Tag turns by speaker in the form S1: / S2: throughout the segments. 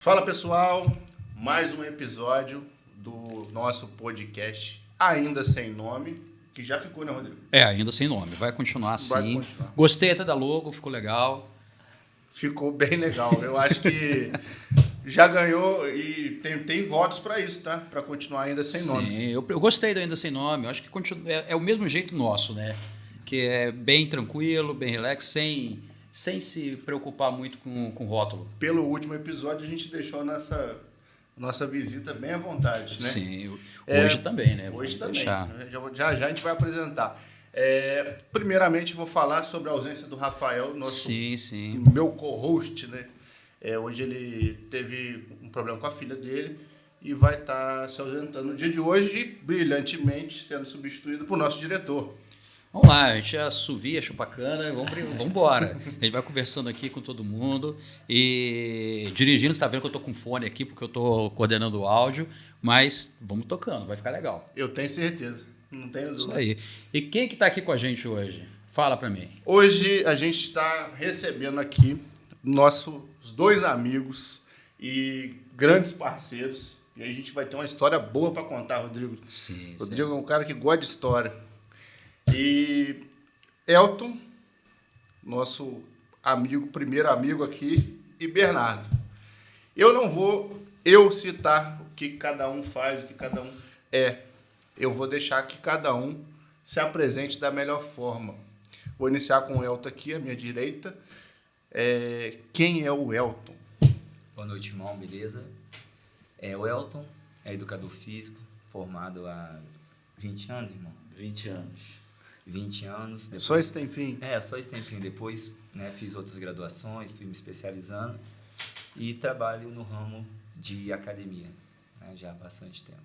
S1: Fala pessoal, mais um episódio do nosso podcast Ainda Sem Nome, que já ficou, né, Rodrigo?
S2: Ainda sem nome, vai continuar assim.
S1: Vai continuar.
S2: Gostei até da logo, ficou legal.
S1: Ficou bem legal, eu acho que já ganhou e tem votos para isso, tá? Para continuar Ainda Sem Nome.
S2: Sim, eu gostei do Ainda Sem Nome, eu acho que é o mesmo jeito nosso, né? Que é bem tranquilo, bem relax, sem se preocupar muito com rótulo.
S1: Pelo último episódio a gente deixou a nossa visita bem à vontade, né?
S2: Sim, hoje também, né?
S1: Hoje
S2: Vamos
S1: também.
S2: deixar.
S1: Já a gente vai apresentar. Primeiramente vou falar sobre a ausência do Rafael, meu co-host, né? Hoje ele teve um problema com a filha dele e vai estar se ausentando no dia de hoje, brilhantemente sendo substituído por nosso diretor.
S2: Vamos lá, a gente assovia, chupa cana, vamos embora. A gente vai conversando aqui com todo mundo e dirigindo, você está vendo que eu estou com fone aqui porque eu estou coordenando o áudio, mas vamos tocando, vai ficar legal.
S1: Eu tenho certeza, não tenho dúvida.
S2: Isso aí. E quem que está aqui com a gente hoje? Fala para mim.
S1: Hoje a gente está recebendo aqui nossos dois amigos e grandes parceiros. E aí a gente vai ter uma história boa para contar, Rodrigo.
S2: Sim.
S1: Rodrigo é um cara que gosta de história. E Elton, nosso amigo, primeiro amigo aqui, e Bernardo. Eu não vou citar o que cada um faz, o que cada um é. Eu vou deixar que cada um se apresente da melhor forma. Vou iniciar com o Elton aqui, à minha direita. Quem é o Elton?
S3: Boa noite, irmão, beleza? O Elton é educador físico, formado há 20 anos, irmão. 20 anos. Depois,
S1: só esse tempinho?
S3: Só esse tempinho. Depois, fiz outras graduações, fui me especializando e trabalho no ramo de academia, já há bastante tempo.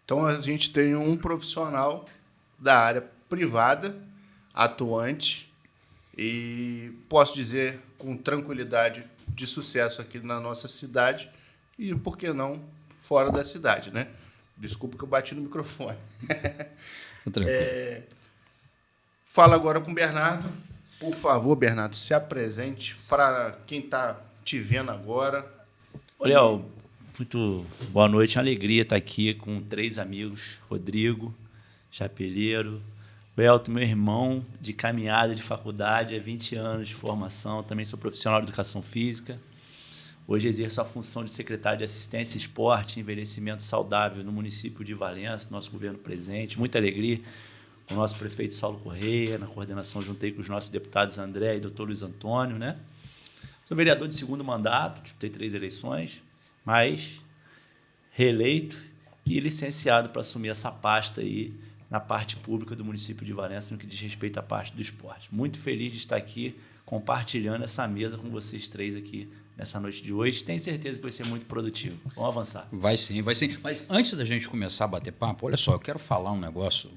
S1: Então, a gente tem um profissional da área privada, atuante, e posso dizer com tranquilidade de sucesso aqui na nossa cidade e, por que não, fora da cidade, né? Desculpa que eu bati no microfone. Fala agora com o Bernardo. Por favor, Bernardo, se apresente para quem está te vendo agora.
S4: Léo, muito boa noite. Uma alegria estar aqui com 3 amigos. Rodrigo, chapeleiro. O Elton, meu irmão de caminhada de faculdade, há 20 anos de formação. Também sou profissional de educação física. Hoje exerço a função de secretário de Assistência, Esporte e Envelhecimento Saudável no município de Valença, nosso governo presente. Muita alegria com o nosso prefeito Saulo Correia, na coordenação juntei com os nossos deputados André e doutor Luiz Antônio, né? Sou vereador de segundo mandato, disputei 3 eleições, mas reeleito e licenciado para assumir essa pasta aí na parte pública do município de Valença, no que diz respeito à parte do esporte. Muito feliz de estar aqui compartilhando essa mesa com vocês 3 aqui nessa noite de hoje. Tenho certeza que vai ser muito produtivo. Vamos avançar.
S2: Vai sim. Mas antes da gente começar a bater papo, olha só, eu quero falar um negócio,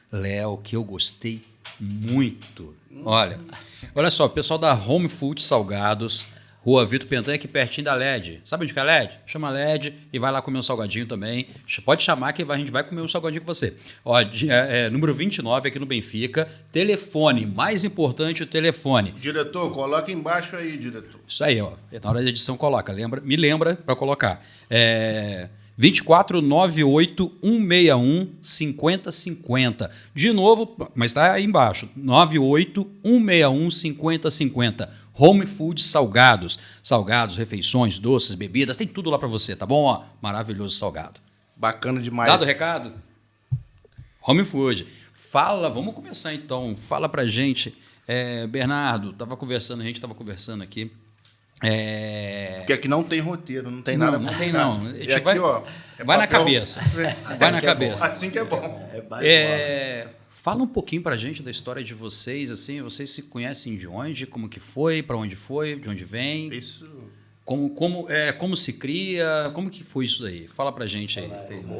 S2: Léo, que eu gostei muito. Olha só, o pessoal da Home Food Salgados, Rua Vitor Pentan, aqui pertinho da LED. Sabe onde que é a LED? Chama a LED e vai lá comer um salgadinho também. Pode chamar que a gente vai comer um salgadinho com você. Número 29 aqui no Benfica. Telefone, mais importante o telefone.
S1: Diretor, coloca embaixo aí, diretor.
S2: Isso aí, ó. Na hora da edição coloca. Me lembra para colocar. 24 98 161 5050. De novo, mas está aí embaixo. 98 161 5050. Home Food Salgados. Salgados, refeições, doces, bebidas, tem tudo lá para você, tá bom? Ó, maravilhoso salgado.
S1: Bacana demais.
S2: Dado o recado? Home Food. Vamos começar então. Fala pra gente. Bernardo, a gente estava conversando aqui.
S1: Porque aqui não tem roteiro, não tem nada.
S2: Não tem não.
S1: E aqui,
S2: vai na cabeça. Vai na cabeça.
S1: Assim que é bom.
S2: Fala um pouquinho pra gente da história de vocês, assim, vocês se conhecem de onde, como que foi, para onde foi, de onde vem?
S1: Isso.
S2: Como se cria, como que foi isso daí? Fala pra gente aí.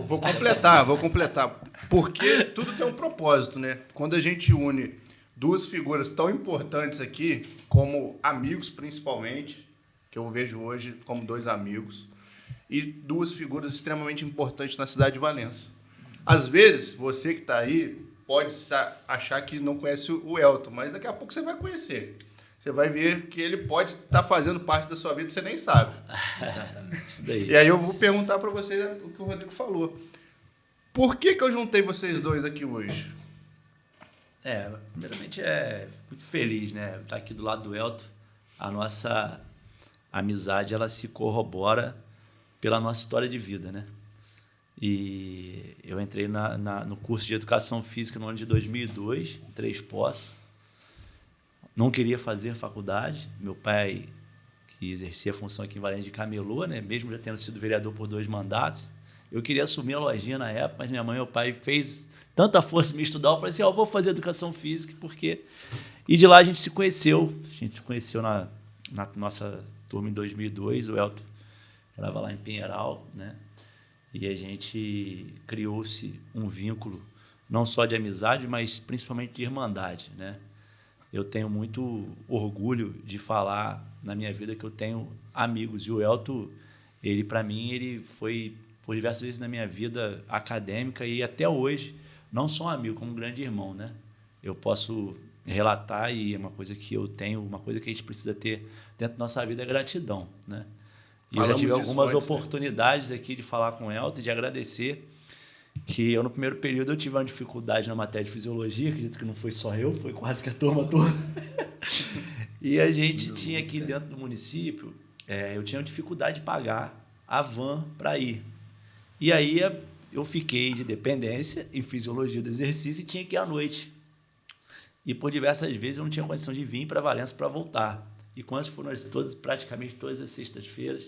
S1: Vou completar. Porque tudo tem um propósito, né? Quando a gente une 2 figuras tão importantes aqui, como amigos principalmente, que eu vejo hoje como 2 amigos, e 2 figuras extremamente importantes na cidade de Valença. Às vezes, você que está aí pode achar que não conhece o Elton, mas daqui a pouco você vai conhecer. você vai ver que ele pode estar fazendo parte da sua vida e você nem sabe.
S3: Exatamente.
S4: Isso daí.
S1: E aí eu vou perguntar para você o que o Rodrigo falou. Por que eu juntei vocês dois aqui hoje?
S4: Primeiramente muito feliz, né? Estar aqui do lado do Elton. A nossa amizade, ela se corrobora pela nossa história de vida, né? E eu entrei no curso de Educação Física no ano de 2002, em Três Poços. Não queria fazer faculdade. Meu pai, que exercia a função aqui em Valência de Camelô, né? Mesmo já tendo sido vereador por 2 mandatos, eu queria assumir a lojinha na época, mas minha mãe e meu pai fez tanta força em me estudar. Eu falei assim, vou fazer Educação Física, porque... E de lá a gente se conheceu. A gente se conheceu na nossa turma em 2002. O Elton morava lá em Pinheiral, né? E a gente criou-se um vínculo, não só de amizade, mas principalmente de irmandade, né? Eu tenho muito orgulho de falar na minha vida que eu tenho amigos. E o Elton, ele para mim, ele foi por diversas vezes na minha vida acadêmica e até hoje, não só um amigo, como um grande irmão, né? Eu posso relatar, e é uma coisa que eu tenho, uma coisa que a gente precisa ter dentro da nossa vida é gratidão, né? E eu já tive algumas oportunidades aqui de falar com o Elton, de agradecer, que eu no primeiro período eu tive uma dificuldade na matéria de fisiologia, acredito que não foi só eu, foi quase que a turma toda. E a gente tinha aqui dentro do município, eu tinha dificuldade de pagar a van para ir. E aí eu fiquei de dependência em fisiologia do exercício e tinha que ir à noite. E por diversas vezes eu não tinha condição de vir para Valença para voltar. E quantas foram praticamente todas as sextas-feiras.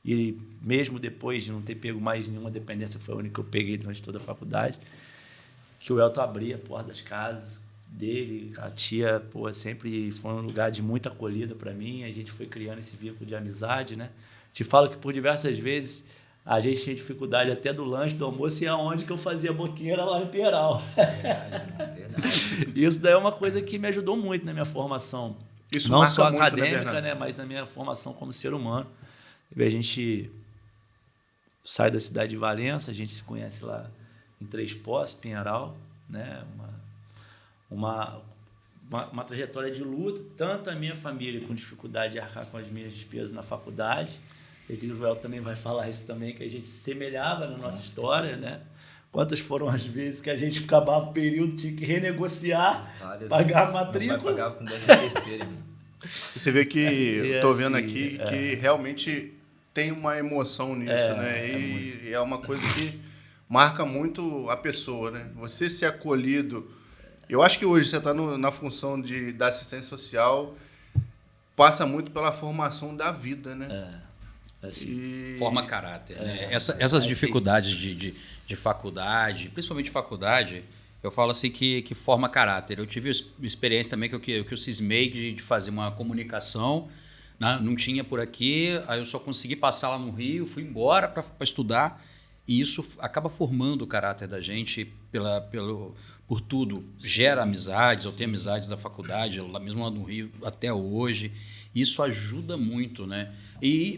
S4: E mesmo depois de não ter pego mais nenhuma dependência, foi a única que eu peguei durante toda a faculdade, que o Elton abria a porta das casas dele, a tia, sempre foi um lugar de muita acolhida para mim, a gente foi criando esse vínculo de amizade, né? Te falo que por diversas vezes a gente tinha dificuldade até do lanche, do almoço, e aonde que eu fazia boquinha era lá em Pinheiral. Verdade. Isso daí é uma coisa que me ajudou muito na minha formação.
S1: Isso
S4: não só
S1: muito,
S4: acadêmica, né, mas na minha formação como ser humano. A gente sai da cidade de Valença, a gente se conhece lá em Três Poços, Pinheiral, né? Uma trajetória de luta, tanto a minha família com dificuldade de arcar com as minhas despesas na faculdade. E o Joel também vai falar isso também, que a gente se semelhava na nossa história, né? Quantas foram as vezes que a gente acabava o período, tinha que renegociar, pagar a matrícula.
S3: Pagava com 13º, irmão.
S1: Você vê que eu tô vendo aqui que realmente tem uma emoção nisso, né? E é uma coisa que marca muito a pessoa, né? Você ser acolhido. Eu acho que hoje você está na função da assistência social, passa muito pela formação da vida, né?
S2: Forma caráter, né? Essas dificuldades de faculdade, principalmente faculdade, eu falo assim que forma caráter. Eu tive experiência também que eu cismei de fazer uma comunicação, né? Não tinha por aqui, aí eu só consegui passar lá no Rio, fui embora para estudar, e isso acaba formando o caráter da gente por tudo. Gera amizades, eu tenho amizades da faculdade, lá mesmo lá no Rio até hoje. Isso ajuda muito, né?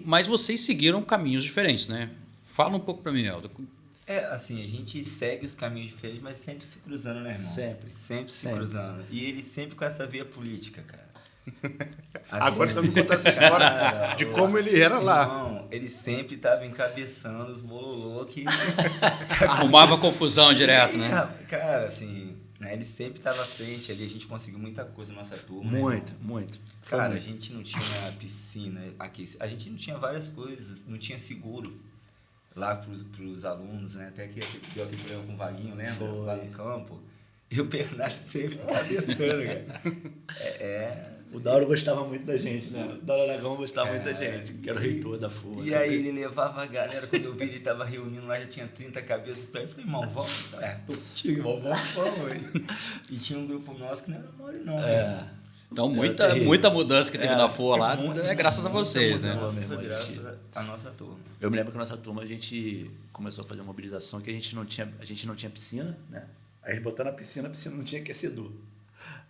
S2: Mas vocês seguiram caminhos diferentes, né? Fala um pouco para mim, Elton.
S3: Assim, a gente segue os caminhos diferentes, mas sempre se cruzando, né, irmão? Sempre se cruzando. E ele sempre com essa veia política, cara. Assim,
S1: agora você vai me contar essa história de como ele era lá.
S3: Irmão, ele sempre estava encabeçando os bololô que...
S2: Arrumava confusão direto, né?
S3: Cara, assim... Né, ele sempre estava à frente ali, a gente conseguiu muita coisa na nossa turma.
S4: Muito.
S3: Cara, a gente não tinha piscina aqui, a gente não tinha várias coisas, não tinha seguro lá pros alunos, né? Até que deu aquele problema com o Vaguinho, lembra? Lá no campo. E o Bernardo sempre cabeçando, cara.
S4: O Dauro gostava muito da gente, né? O Dauro Aragão gostava muito da gente, que era o reitor da FUA.
S3: E aí ele levava a galera, quando eu vi ele tava reunindo lá, já tinha 30 cabeças pra ele. Eu falei, irmão, vamos, tô contigo, irmão, vamos. E tinha um grupo nosso que não era mole, não.
S2: Então, muita mudança que teve na FUA lá, graças a vocês, né?
S3: Foi graças à nossa turma.
S4: Eu me lembro que na nossa turma a gente começou a fazer uma mobilização que a gente não tinha piscina, né? Aí a gente botou na piscina, a piscina não tinha aquecedor.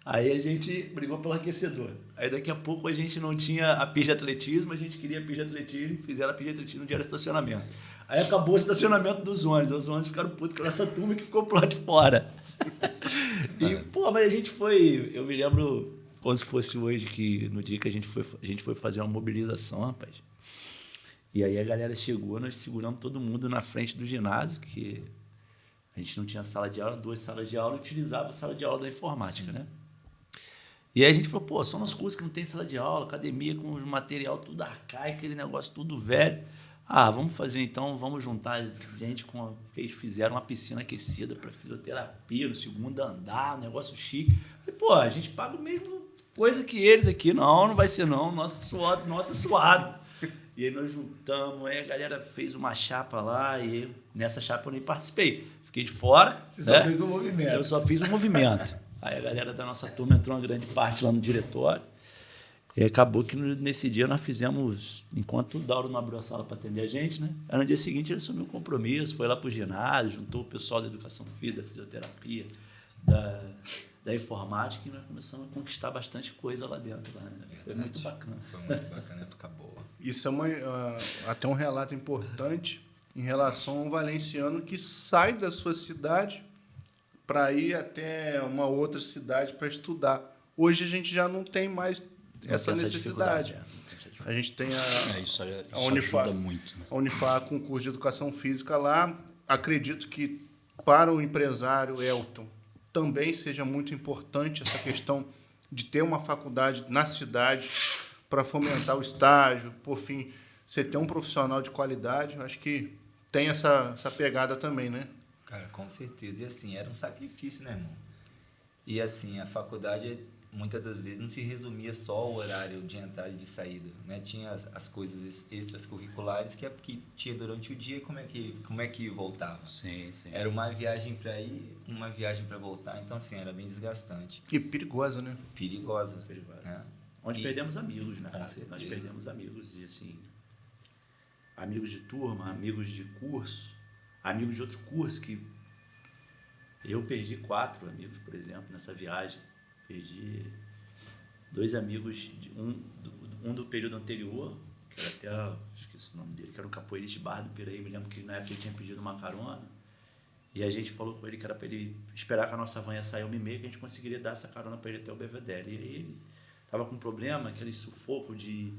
S4: Aí a gente brigou pelo aquecedor. Aí daqui a pouco a gente não tinha a pista de atletismo, a gente queria a pista de atletismo, fizeram a pista de atletismo no dia do estacionamento. Aí acabou o estacionamento dos ônibus. Os ônibus ficaram putos com essa turma que ficou pro lado de fora. E, mas a gente foi... Eu me lembro como se fosse hoje, que no dia que a gente foi fazer uma mobilização, rapaz. E aí a galera chegou, nós seguramos todo mundo na frente do ginásio, que a gente não tinha sala de aula, 2 salas de aula, e utilizava a sala de aula da informática, né? E aí a gente falou, pô, só nos cursos que não tem sala de aula, academia com material tudo arcaico, aquele negócio tudo velho. Ah, vamos fazer então, vamos juntar gente com que eles fizeram uma piscina aquecida para fisioterapia no 2º andar, um negócio chique. E, pô, a gente paga a mesma coisa que eles aqui. Não vai ser não, nosso é suado. E aí nós juntamos, aí a galera fez uma chapa lá, e nessa chapa eu nem participei. Fiquei de fora.
S3: Você só fez o movimento.
S4: Eu só fiz o movimento. Aí a galera da nossa turma entrou uma grande parte lá no diretório. E acabou que nesse dia nós fizemos, enquanto o Dauro não abriu a sala para atender a gente, né? Aí no dia seguinte ele assumiu um compromisso, foi lá para o ginásio, juntou o pessoal da educação física, da fisioterapia, da informática, e nós começamos a conquistar bastante coisa lá dentro. Lá, né? Foi muito bacana.
S3: Foi muito bacana, época boa.
S1: Isso é até um relato importante em relação ao valenciano que sai da sua cidade para ir até uma outra cidade para estudar. Hoje a gente já não tem mais essa necessidade. A gente tem
S2: Isso
S1: a Unifar,
S2: ajuda muito.
S1: a Unifar com curso de educação física lá. Acredito que para o empresário Elton também seja muito importante essa questão de ter uma faculdade na cidade para fomentar o estágio, por fim, você ter um profissional de qualidade. Eu acho que tem essa pegada também, né?
S3: Cara, com certeza. E assim, era um sacrifício, né, irmão? E assim, a faculdade muitas das vezes não se resumia só ao horário de entrada e de saída, né? Tinha as coisas extracurriculares que tinha durante o dia, como é que voltava.
S2: Sim.
S3: Era uma viagem para ir, uma viagem para voltar, então assim, era bem desgastante.
S1: E perigosa, né?
S3: Perigosa.
S4: Né? Onde perdemos amigos, né?
S3: Com
S4: Nós perdemos amigos, e assim, amigos de turma, amigos de curso, amigos de outro curso, que eu perdi 4 amigos, por exemplo, nessa viagem. Perdi 2 amigos, um do período anterior, que era até, esqueci o nome dele, que era o capoeirista de Barra do Piraí. Me lembro que na época ele tinha pedido uma carona, e a gente falou com ele que era para ele esperar que a nossa van ia sair 1h30, que a gente conseguiria dar essa carona para ele até o Belvedere. E aí ele estava com um problema, aquele sufoco de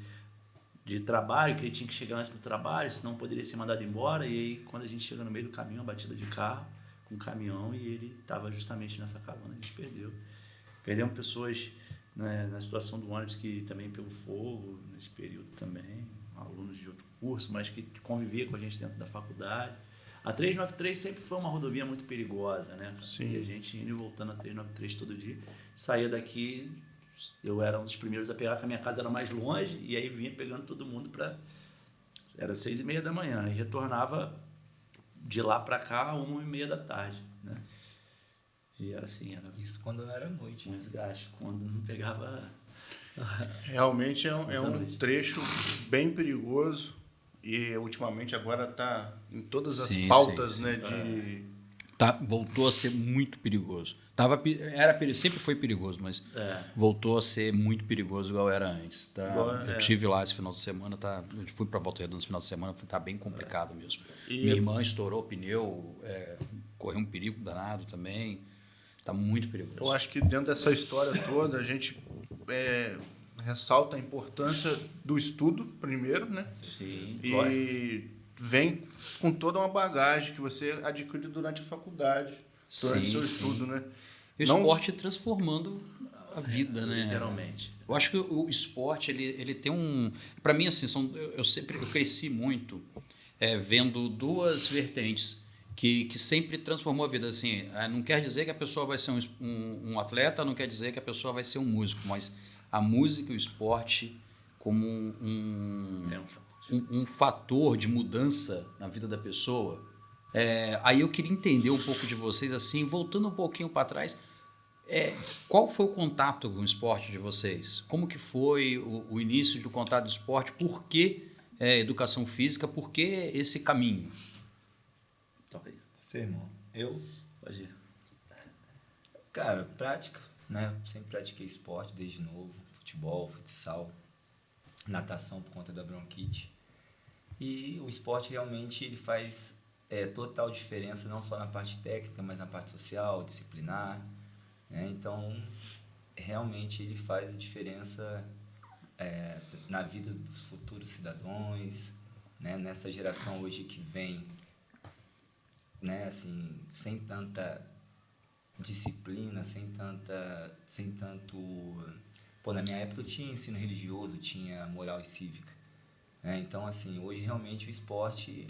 S4: trabalho, que ele tinha que chegar antes do trabalho, senão poderia ser mandado embora. E aí, quando a gente chega no meio do caminho, uma batida de carro com um caminhão, e ele estava justamente nessa carona, a gente perdeu. Perdemos pessoas, né, na situação do ônibus que também pegou fogo nesse período também, alunos de outro curso, mas que convivia com a gente dentro da faculdade. A 393 sempre foi uma rodovia muito perigosa, né?
S1: Sim.
S4: E a gente indo e voltando a 393 todo dia. Saía daqui, eu era um dos primeiros a pegar, que a minha casa era mais longe, e aí vinha pegando todo mundo para... Era 6h30 da manhã, e retornava de lá para cá 1h30 da tarde, né? E era assim, era
S3: Isso quando não era noite.
S4: um desgaste, quando não pegava...
S1: Realmente é um trecho bem perigoso e ultimamente agora está em todas as pautas,
S2: sim.
S1: né? De...
S2: Voltou a ser muito perigoso. Sempre foi perigoso, mas voltou a ser muito perigoso igual era antes. Tá? Eu tive lá esse final de semana, eu fui para Volta Redonda esse final de semana, tá bem complicado mesmo. Minha irmã estourou o pneu, correu um perigo danado também. Está muito perigoso.
S1: Eu acho que dentro dessa história toda a gente ressalta a importância do estudo primeiro, né?
S4: Sim,
S1: e vem com toda uma bagagem que você adquire durante a faculdade, durante o seu estudo, né?
S2: E o esporte transformando a vida, né?
S4: Literalmente.
S2: Eu acho que o esporte ele tem um, para mim assim, eu cresci muito vendo 2 vertentes que sempre transformou a vida. Assim, não quer dizer que a pessoa vai ser um atleta, não quer dizer que a pessoa vai ser um músico, mas a música e o esporte como um fator de mudança na vida da pessoa. Aí eu queria entender um pouco de vocês, assim, voltando um pouquinho para trás, qual foi o contato com o esporte de vocês? Como que foi o início do contato do esporte? Por que educação física? Por que esse caminho?
S3: Você, irmão? Eu?
S4: Pode ir.
S3: Cara, prática, né? Sempre pratiquei esporte desde novo. Futebol, futsal, natação por conta da bronquite. E o esporte realmente ele faz total diferença, não só na parte técnica, mas na parte social, disciplinar, né? Então, realmente ele faz a diferença na vida dos futuros cidadãos, né? Nessa geração hoje que vem, né? Assim, sem tanta disciplina, sem tanto... Pô, na minha época eu tinha ensino religioso, tinha moral e cívica, né? Então, assim, hoje realmente o esporte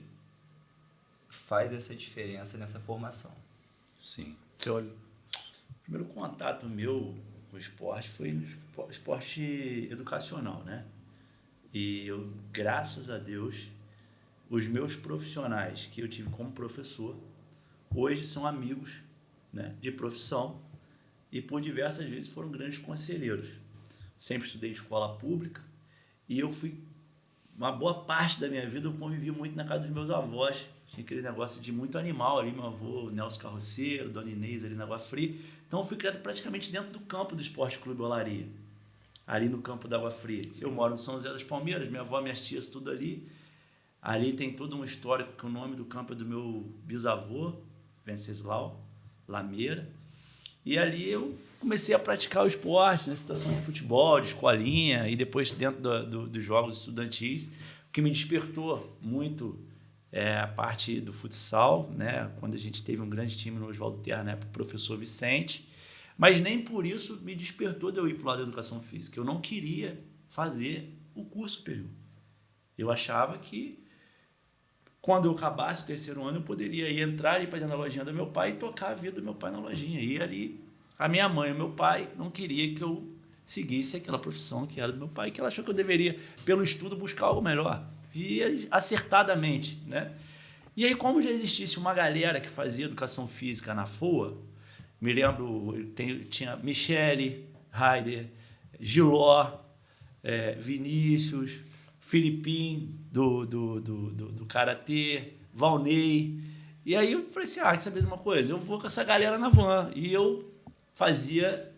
S3: faz essa diferença nessa formação.
S2: Sim.
S1: Você olha.
S4: O primeiro contato meu com o esporte foi no esporte educacional, né? E eu, graças a Deus, os meus profissionais que eu tive como professor, hoje são amigos, né, de profissão e por diversas vezes foram grandes conselheiros. Sempre estudei em escola pública e eu fui, uma boa parte da minha vida eu convivi muito na casa dos meus avós. Tinha aquele negócio de muito animal ali, meu avô Nelson Carroceiro, Dona Inês ali na Água Fria. Então eu fui criado praticamente dentro do campo do Esporte Clube Olaria, ali no campo da Água Fria. Eu moro no São José das Palmeiras, minha avó, minhas tias, tudo ali. Ali tem todo um histórico que o nome do campo é do meu bisavô, Venceslau Lameira. E ali eu comecei a praticar o esporte, na situação de futebol, de escolinha, e depois dentro dos jogos estudantis, o que me despertou muito a parte do futsal, né? Quando a gente teve um grande time no Oswaldo Terra, né? Para o professor Vicente. Mas nem por isso me despertou de eu ir para o lado da educação física. Eu não queria fazer o curso superior. Eu achava que quando eu acabasse o terceiro ano, eu poderia ir entrar ali para dentro da lojinha do meu pai e tocar a vida do meu pai na lojinha. E ali, a minha mãe e o meu pai não queriam que eu seguisse aquela profissão que era do meu pai, que ela achou que eu deveria, pelo estudo, buscar algo melhor. E acertadamente, né? E aí, como já existisse uma galera que fazia educação física na FOA, me lembro, tinha Michele, Raider, Giló, Vinícius, Filipim, do Karatê, Valnei. E aí eu falei assim, quer saber de uma coisa? Eu vou com essa galera na van. E eu fazia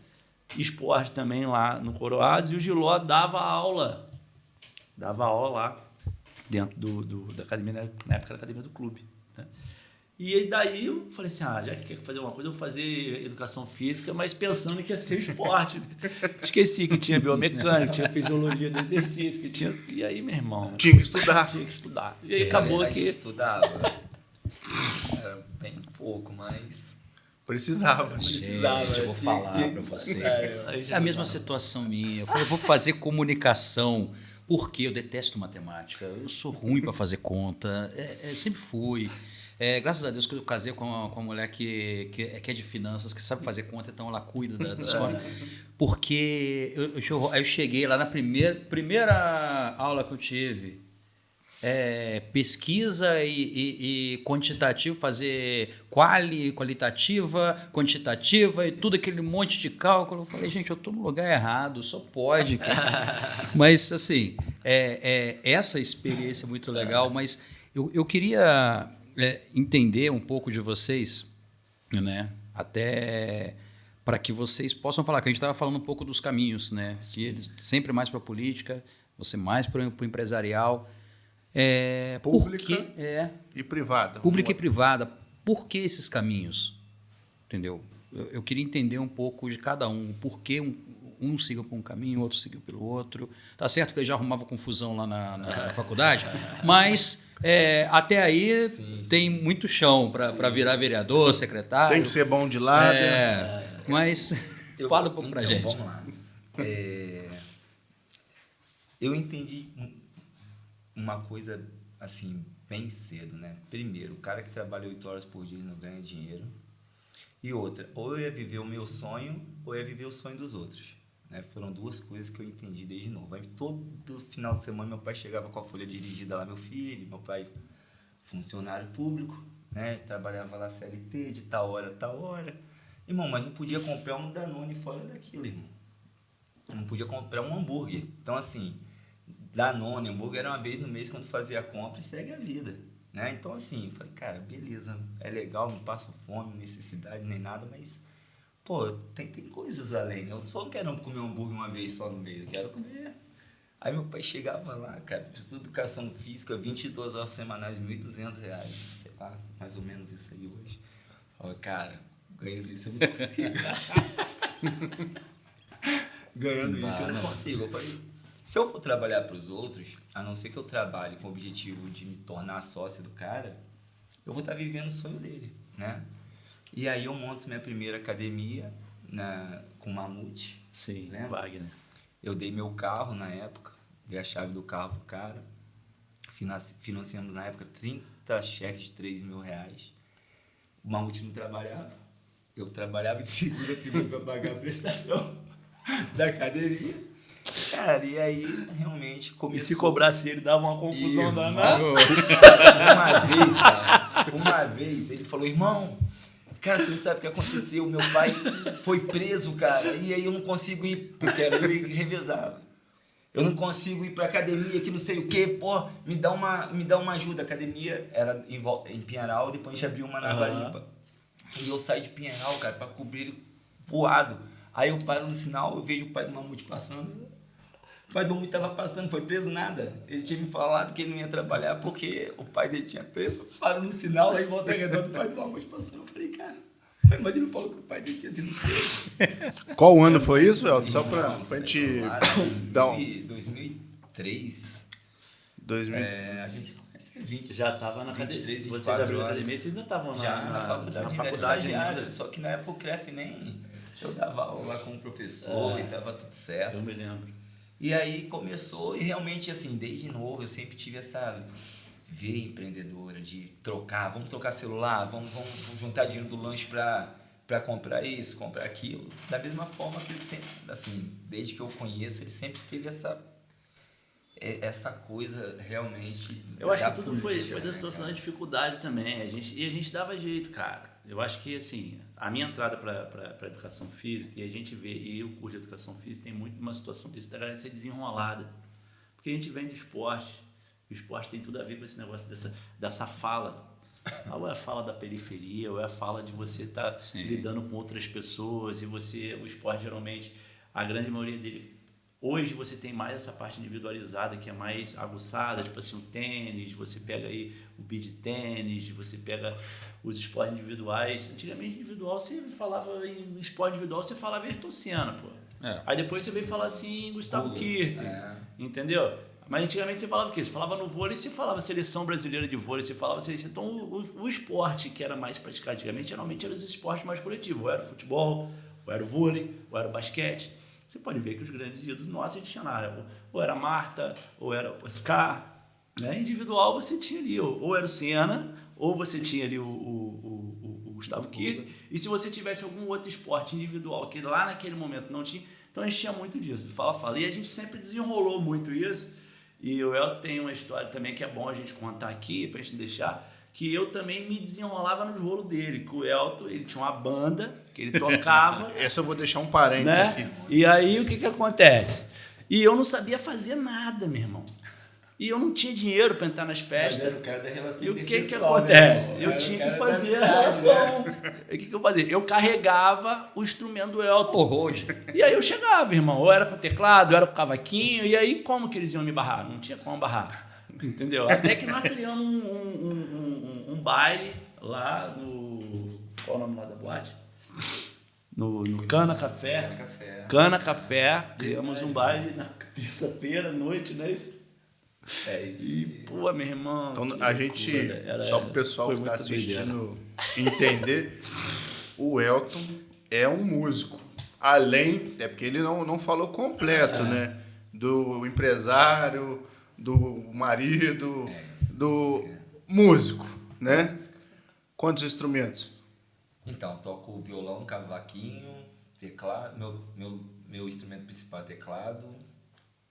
S4: esporte também lá no Coroados e o Giló dava aula lá dentro da academia, na época da academia do clube, né? E aí daí eu falei assim, já que quer fazer uma coisa, eu vou fazer educação física, mas pensando que ia ser esporte. Esqueci que tinha biomecânica, tinha fisiologia do exercício, que tinha... E aí, meu irmão...
S1: Tinha que estudar.
S4: E aí acabou
S3: a
S4: que...
S3: gente estudava. Era bem pouco, mas...
S1: Precisava.
S2: Gente, eu vou falar para vocês. É a mesma situação minha. Eu falei, eu vou fazer comunicação, porque eu detesto matemática. Eu sou ruim para fazer conta. Sempre fui. Graças a Deus que eu casei com uma mulher que é de finanças, que sabe fazer conta, então ela cuida das contas. Porque aí eu cheguei lá na primeira aula que eu tive, pesquisa e quantitativo, fazer qualitativa, quantitativa e tudo aquele monte de cálculo. Eu falei, gente, eu estou no lugar errado, só pode. Mas, assim, essa experiência é muito legal, mas eu queria entender um pouco de vocês, né? Até para que vocês possam falar, que a gente estava falando um pouco dos caminhos, né? Que eles sempre mais para a política, você mais para o empresarial.
S1: Pública e privada.
S2: Pública e privada. Por que esses caminhos? Entendeu? Eu queria entender um pouco de cada um. Por que um seguiu por um caminho, o outro seguiu pelo outro. Tá certo que ele já arrumava confusão lá na faculdade, mas até aí tem muito chão para virar vereador, secretário.
S1: Tem que ser bom de lábia.
S2: Mas fala um pouco para gente.
S3: Vamos lá. Eu entendi uma coisa assim bem cedo, né? Primeiro, o cara que trabalha 8 horas por dia não ganha dinheiro. E outra, ou eu ia viver o meu sonho, ou eu ia viver o sonho dos outros, né? Foram duas coisas que eu entendi desde novo. Aí, todo final de semana meu pai chegava com a folha dirigida lá, meu filho, meu pai funcionário público, né? Trabalhava lá CLT de tal hora a tal hora. Irmão, mas não podia comprar um Danone fora daquilo, irmão. Não podia comprar um hambúrguer. Então, assim, Danone, hambúrguer era uma vez no mês quando fazia a compra e segue a vida, né? Então, assim, eu falei, cara, beleza, é legal, não passo fome, necessidade, nem nada, mas, pô, tem coisas além, né? Eu só não quero comer um hambúrguer uma vez só no mês, eu quero comer. Aí meu pai chegava lá, cara, estudo educação física, 22 horas semanais, R$1.200, sei lá, mais ou menos isso aí hoje. Eu falei, cara, ganhando isso eu não consigo. ganhando isso, eu não consigo. Eu falei, se eu for trabalhar para os outros, a não ser que eu trabalhe com o objetivo de me tornar sócio do cara, eu vou estar vivendo o sonho dele, né? E aí eu monto minha primeira academia com Mamute.
S4: Sim,
S3: né?
S4: Wagner.
S3: Eu dei meu carro na época, dei a chave do carro pro cara, financiamos na época 30 cheques de R$3.000. O Mamute não trabalhava, eu trabalhava de segunda a segunda para pagar a prestação da academia. Cara, e aí realmente começou...
S4: E se cobrasse ele, dava uma confusão danada.
S3: Uma vez ele falou, irmão, cara, você não sabe o que aconteceu, meu pai foi preso, cara, e aí eu não consigo ir, porque era eu e revezava. Eu não consigo ir pra academia, que não sei o quê, pô, me dá uma ajuda. A academia era em Pinheiral, depois a gente abriu uma na Guaripa. E eu saí de Pinheiral, cara, pra cobrir ele voado. Aí eu paro no sinal, eu vejo o pai do Mamute passando. O pai do Mamute tava passando, foi preso nada. Ele tinha me falado que ele não ia trabalhar porque o pai dele tinha preso. Paro no sinal, aí volta redonda, o pai do Mamute passando. Eu falei, cara, mas ele não falou que o pai dele tinha sido preso.
S1: Qual ano foi isso, Elton? Só pra gente dar um...
S3: 2003.
S1: 2000.
S3: A gente se conhece há 20.
S4: Já estava na academia.
S3: 23,
S4: Vocês
S3: 24
S4: abriram a
S3: anos.
S4: academia, vocês não estavam
S3: Na faculdade,
S4: na
S3: faculdade
S4: faculdade
S3: ainda.
S4: ainda.
S3: Só que na época o CREF nem... Eu dava aula com o professor e tava tudo certo.
S4: Eu me lembro.
S3: E aí começou, e realmente, assim, desde novo eu sempre tive essa veia empreendedora de trocar, vamos trocar celular, vamos juntar dinheiro do lanche para comprar isso, comprar aquilo. Da mesma forma que ele sempre, assim, desde que eu conheço, ele sempre teve essa coisa realmente...
S4: Eu acho
S3: da
S4: que tudo foi
S3: política,
S4: da
S3: né,
S4: situação
S3: cara?
S4: da dificuldade também. A gente dava jeito, cara. Eu acho que, assim, a minha entrada para a educação física, e a gente vê, e o curso de educação física tem muito uma situação disso, da galera ser desenrolada. Porque a gente vem do esporte, o esporte tem tudo a ver com esse negócio dessa fala. Ou é a fala da periferia, ou é a fala de você estar lidando com outras pessoas, e o esporte geralmente, a grande maioria dele... Hoje você tem mais essa parte individualizada, que é mais aguçada, tipo assim, o tênis, você pega aí o beach tênis, você pega os esportes individuais. Antigamente, individual, você falava em esporte individual, você falava Ayrton Senna, pô. Aí depois você veio falar assim, Gustavo Kirten, entendeu? Mas antigamente você falava o quê? Você falava no vôlei, você falava seleção brasileira de vôlei, você falava seleção. Então o esporte que era mais praticado antigamente, geralmente eram os esportes mais coletivos. Ou era o futebol, ou era o vôlei, ou era o basquete. Você pode ver que os grandes ídolos nossos a gente tinha lá, ou era Marta, ou era o Oscar, né? Individual você tinha ali, ou era o Senna, ou você tinha ali o Gustavo Kirten, e se você tivesse algum outro esporte individual que lá naquele momento não tinha, então a gente tinha muito disso, fala, e a gente sempre desenrolou muito isso, e o El tem uma história também que é bom a gente contar aqui, pra gente deixar, que eu também me desenrolava nos rolos dele, que o Elton, ele tinha uma banda que ele tocava.
S1: Essa eu vou deixar um parênteses
S4: né?
S1: aqui.
S4: E aí o que acontece? E eu não sabia fazer nada, meu irmão. E eu não tinha dinheiro para entrar nas festas.
S3: Mas era o cara da relação
S4: E o que
S3: interpessoal,
S4: acontece?
S3: né,
S4: Eu
S3: era
S4: tinha
S3: o
S4: que
S3: cara
S4: fazer
S3: da
S4: a
S3: amizade,
S4: relação. E o que eu fazia? Eu carregava o instrumento do Elton.
S2: O road.
S4: E aí eu chegava, irmão. Ou era com teclado, ou era com cavaquinho. E aí como que eles iam me barrar? Não tinha como barrar. Entendeu? Até que nós criamos um baile lá no... Qual é o nome lá da boate? No Cana Café. Cana Café. Criamos um baile na terça-feira à noite, não é isso?
S3: É isso.
S4: E, pô, meu irmão...
S1: Então,
S4: que
S1: a gente,
S4: loucura.
S1: só para o pessoal
S4: Foi
S1: que está
S4: muito doideira.
S1: assistindo entender, o Elton é um músico. Além, é porque ele não falou completo, né? Do empresário, do marido, do músico, né? Quantos instrumentos?
S3: Então, toco violão, cavaquinho, teclado, meu instrumento principal é teclado.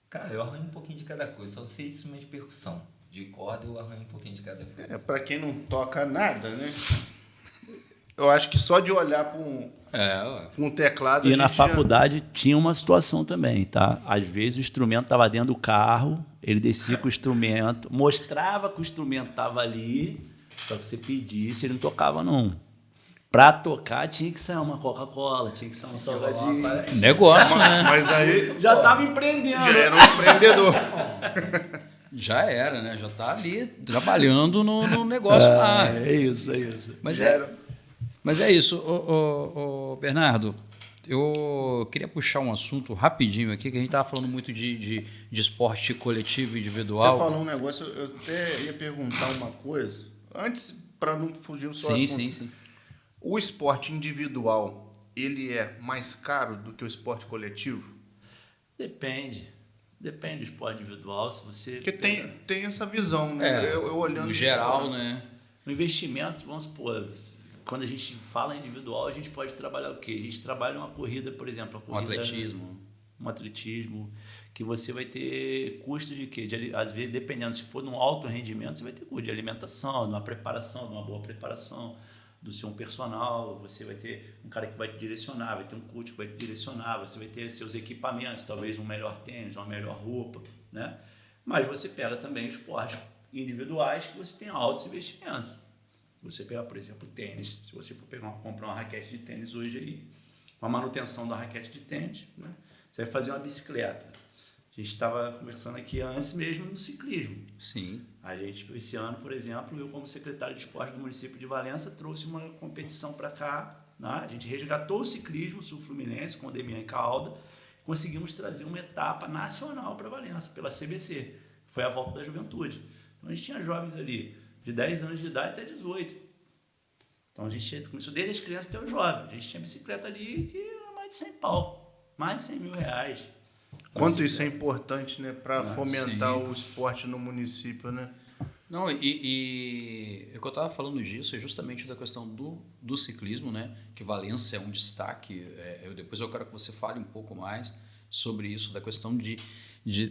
S3: Cara, eu arranho um pouquinho de cada coisa, só sei instrumento de percussão. De corda eu arranho um pouquinho de cada coisa.
S1: Para quem não toca nada, né? Eu acho que só de olhar para um teclado...
S4: E
S1: a
S4: na
S1: gente já-
S4: faculdade tinha uma situação também, tá? Às vezes o instrumento estava dentro do carro, ele descia com o instrumento, mostrava que o instrumento estava ali, para que você pedisse, ele não tocava não. Para tocar tinha que sair uma Coca-Cola, tinha que sair um salgadinho.
S2: Negócio, né?
S1: Mas aí
S4: Já estava empreendendo.
S1: já era um empreendedor.
S2: Já era, né? Já tá ali trabalhando no negócio lá.
S4: É isso, é isso.
S2: Mas é isso, ô, Bernardo. Eu queria puxar um assunto rapidinho aqui, que a gente estava falando muito de esporte coletivo e individual.
S1: Você falou um negócio, eu até ia perguntar uma coisa, antes, para não fugir o seu assunto.
S2: Sim.
S1: O esporte individual, ele é mais caro do que o esporte coletivo?
S4: Depende do esporte individual. Se você
S1: Porque tem essa visão, né? Eu olhando
S2: no geral, né?
S4: No investimento, vamos supor, quando a gente fala individual, a gente pode trabalhar o quê? A gente trabalha uma corrida, por exemplo, um atletismo, que você vai ter custos de quê? Às vezes, dependendo, se for num alto rendimento, você vai ter custo de alimentação, de uma preparação, de uma boa preparação, do seu personal, você vai ter um cara que vai te direcionar, vai ter um coach que vai te direcionar, você vai ter seus equipamentos, talvez um melhor tênis, uma melhor roupa, né? Mas você pega também esportes individuais que você tem altos investimentos. Você pega, por exemplo, tênis. Se você for comprar uma raquete de tênis hoje aí, com a manutenção da raquete de tênis, né? Você vai fazer uma bicicleta. A gente estava conversando aqui antes mesmo do ciclismo.
S2: Sim.
S4: A gente, esse ano, por exemplo, eu como secretário de esporte do município de Valença, trouxe uma competição para cá, né? A gente resgatou o ciclismo sul-fluminense com o Demian Calda, conseguimos trazer uma etapa nacional para Valença, pela CBC. Foi a Volta da Juventude. Então a gente tinha jovens ali de 10 anos de idade até 18. Então a gente começou desde as crianças até os jovens. A gente tinha bicicleta ali que era mais de 100 pau, mais de 100 mil reais.
S1: Quanto isso é importante, né, para fomentar
S2: sim.
S1: o esporte no município, né?
S2: Não, e o que eu estava falando disso é justamente da questão do ciclismo, né? Que Valença é um destaque. Depois eu quero que você fale um pouco mais sobre isso, da questão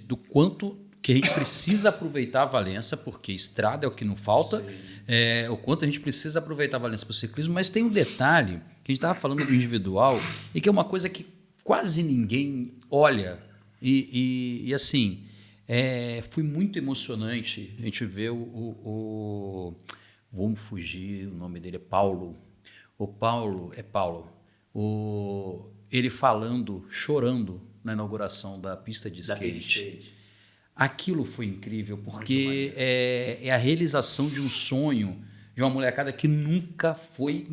S2: do quanto que a gente precisa aproveitar a Valença, porque estrada é o que não falta, o quanto a gente precisa aproveitar a Valença para o ciclismo, mas tem um detalhe, que a gente estava falando do individual, e que é uma coisa que quase ninguém olha, e assim, foi muito emocionante a gente ver vamos fugir, o nome dele é Paulo, ele falando, chorando na inauguração da pista de skate. Aquilo foi incrível, porque é a realização de um sonho de uma molecada que nunca foi,